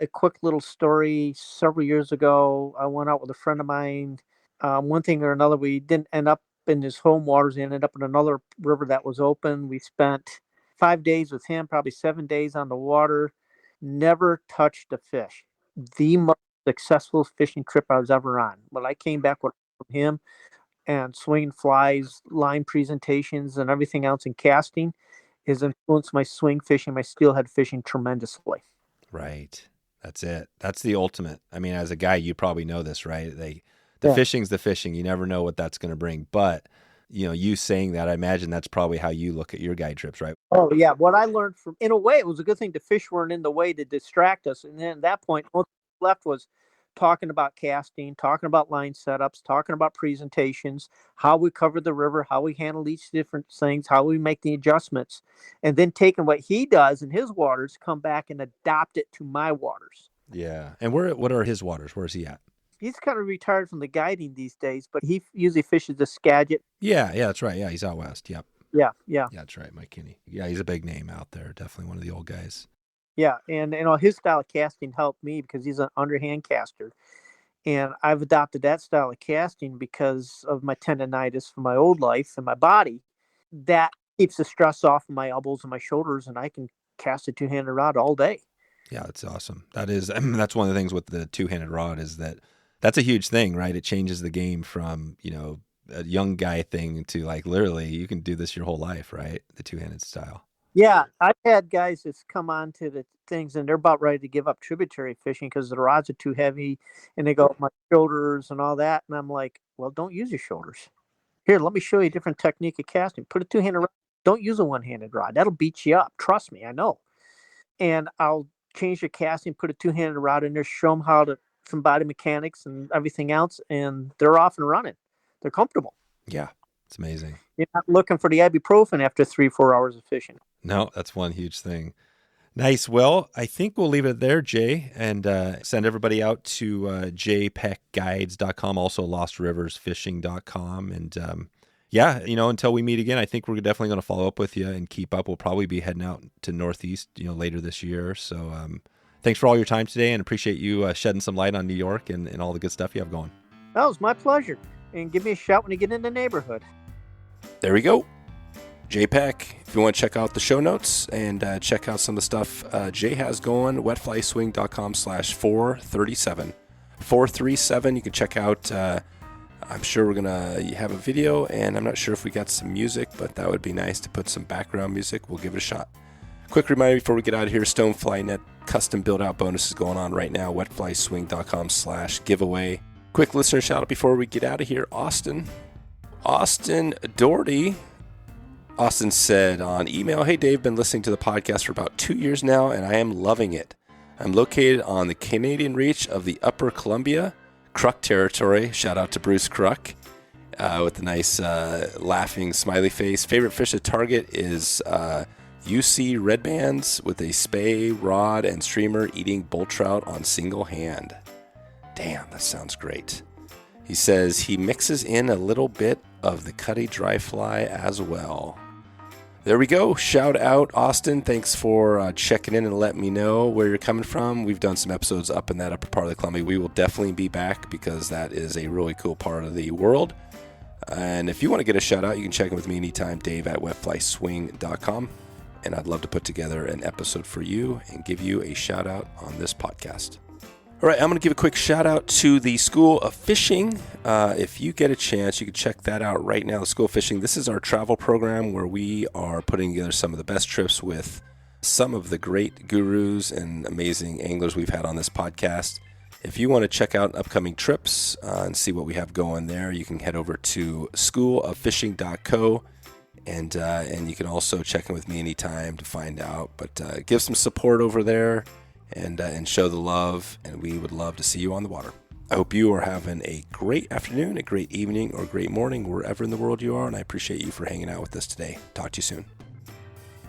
[SPEAKER 2] A quick little story. Several years ago, I went out with a friend of mine. One thing or another, we didn't end up in his home waters. We ended up in another river that was open. We spent 5 days with him, probably 7 days on the water. Never touched a fish. The most successful fishing trip I was ever on. When I came back from him, and swinging flies, line presentations, and everything else in casting has influenced my swing fishing, my steelhead fishing tremendously.
[SPEAKER 4] Right. That's it. That's the ultimate. As a guy, you probably know this, right? Fishing's the fishing. You never know what that's going to bring. But, you saying that, I imagine that's probably how you look at your guide trips, right?
[SPEAKER 2] Oh, yeah. What I learned in a way, it was a good thing the fish weren't in the way to distract us. And then at that point, what left was talking about casting, talking about line setups, talking about presentations, how we cover the river, how we handle each different things, how we make the adjustments, and then taking what he does in his waters, come back and adopt it to my waters.
[SPEAKER 4] Yeah. And what are his waters? Where's he at?
[SPEAKER 2] He's kind of retired from the guiding these days, but he usually fishes the Skagit.
[SPEAKER 4] Yeah, that's right. Yeah, he's out west. Yep.
[SPEAKER 2] Yeah.
[SPEAKER 4] Yeah, that's right, Mike Kinney. Yeah, he's a big name out there. Definitely one of the old guys.
[SPEAKER 2] Yeah, and his style of casting helped me because he's an underhand caster. And I've adopted that style of casting because of my tendonitis from my old life and my body. That keeps the stress off of my elbows and my shoulders, and I can cast a two-handed rod all day.
[SPEAKER 4] Yeah, that's awesome. That's one of the things with the two-handed rod is that's a huge thing, right? It changes the game from, a young guy thing to like literally you can do this your whole life, right? The two-handed style.
[SPEAKER 2] Yeah, I've had guys that's come on to the things and they're about ready to give up tributary fishing because the rods are too heavy and they go up my shoulders and all that. And I'm like, well, don't use your shoulders. Here, let me show you a different technique of casting. Put a two-handed rod. Don't use a one-handed rod. That'll beat you up. Trust me, I know. And I'll change your casting, put a two-handed rod in there, show them some body mechanics and everything else, and they're off and running. They're comfortable.
[SPEAKER 4] Yeah, it's amazing.
[SPEAKER 2] You're not looking for the ibuprofen after 3-4 hours of fishing.
[SPEAKER 4] No, that's one huge thing. Nice. Well, I think we'll leave it there, Jay, and send everybody out to jpeckguides.com, also lostriversfishing.com. And until we meet again, I think we're definitely going to follow up with you and keep up. We'll probably be heading out to Northeast, later this year. So thanks for all your time today and appreciate you shedding some light on New York and all the good stuff you have going.
[SPEAKER 2] That was my pleasure. And give me a shout when you get in the neighborhood.
[SPEAKER 1] There we go. Jay Peck. If you want to check out the show notes and check out some of the stuff Jay has going, wetflyswing.com/437. 437, you can check out, I'm sure we're going to have a video, and I'm not sure if we got some music, but that would be nice to put some background music. We'll give it a shot. Quick reminder before we get out of here, Stonefly Net custom build-out bonuses going on right now, wetflyswing.com/giveaway. Quick listener shout out before we get out of here. Austin Doherty. Austin said on email, "Hey Dave, been listening to the podcast for about 2 years now, and I am loving it. I'm located on the Canadian reach of the Upper Columbia, Kruk territory." Shout out to Bruce Kruk with a nice laughing smiley face. Favorite fish to target is UC red bands with a spey, rod, and streamer eating bull trout on single hand. Damn, that sounds great. He says he mixes in a little bit of the cutty dry fly as well. There we go. Shout out, Austin. Thanks for checking in and letting me know where you're coming from. We've done some episodes up in that upper part of the Columbia. We will definitely be back because that is a really cool part of the world. And if you want to get a shout out, you can check in with me anytime, dave@wetflyswing.com. And I'd love to put together an episode for you and give you a shout out on this podcast. All right, I'm going to give a quick shout out to the School of Fishing. If you get a chance, you can check that out right now. The School of Fishing, this is our travel program where we are putting together some of the best trips with some of the great gurus and amazing anglers we've had on this podcast. If you want to check out upcoming trips and see what we have going there, you can head over to schooloffishing.co. And you can also check in with me anytime to find out. But give some support over there and show the love. And we would love to see you on the water. I hope you are having a great afternoon, a great evening, or a great morning, wherever in the world you are. And I appreciate you for hanging out with us today. Talk to you soon.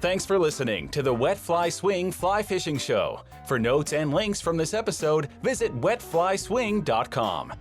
[SPEAKER 3] Thanks for listening to the Wet Fly Swing Fly Fishing Show. For notes and links from this episode, visit wetflyswing.com.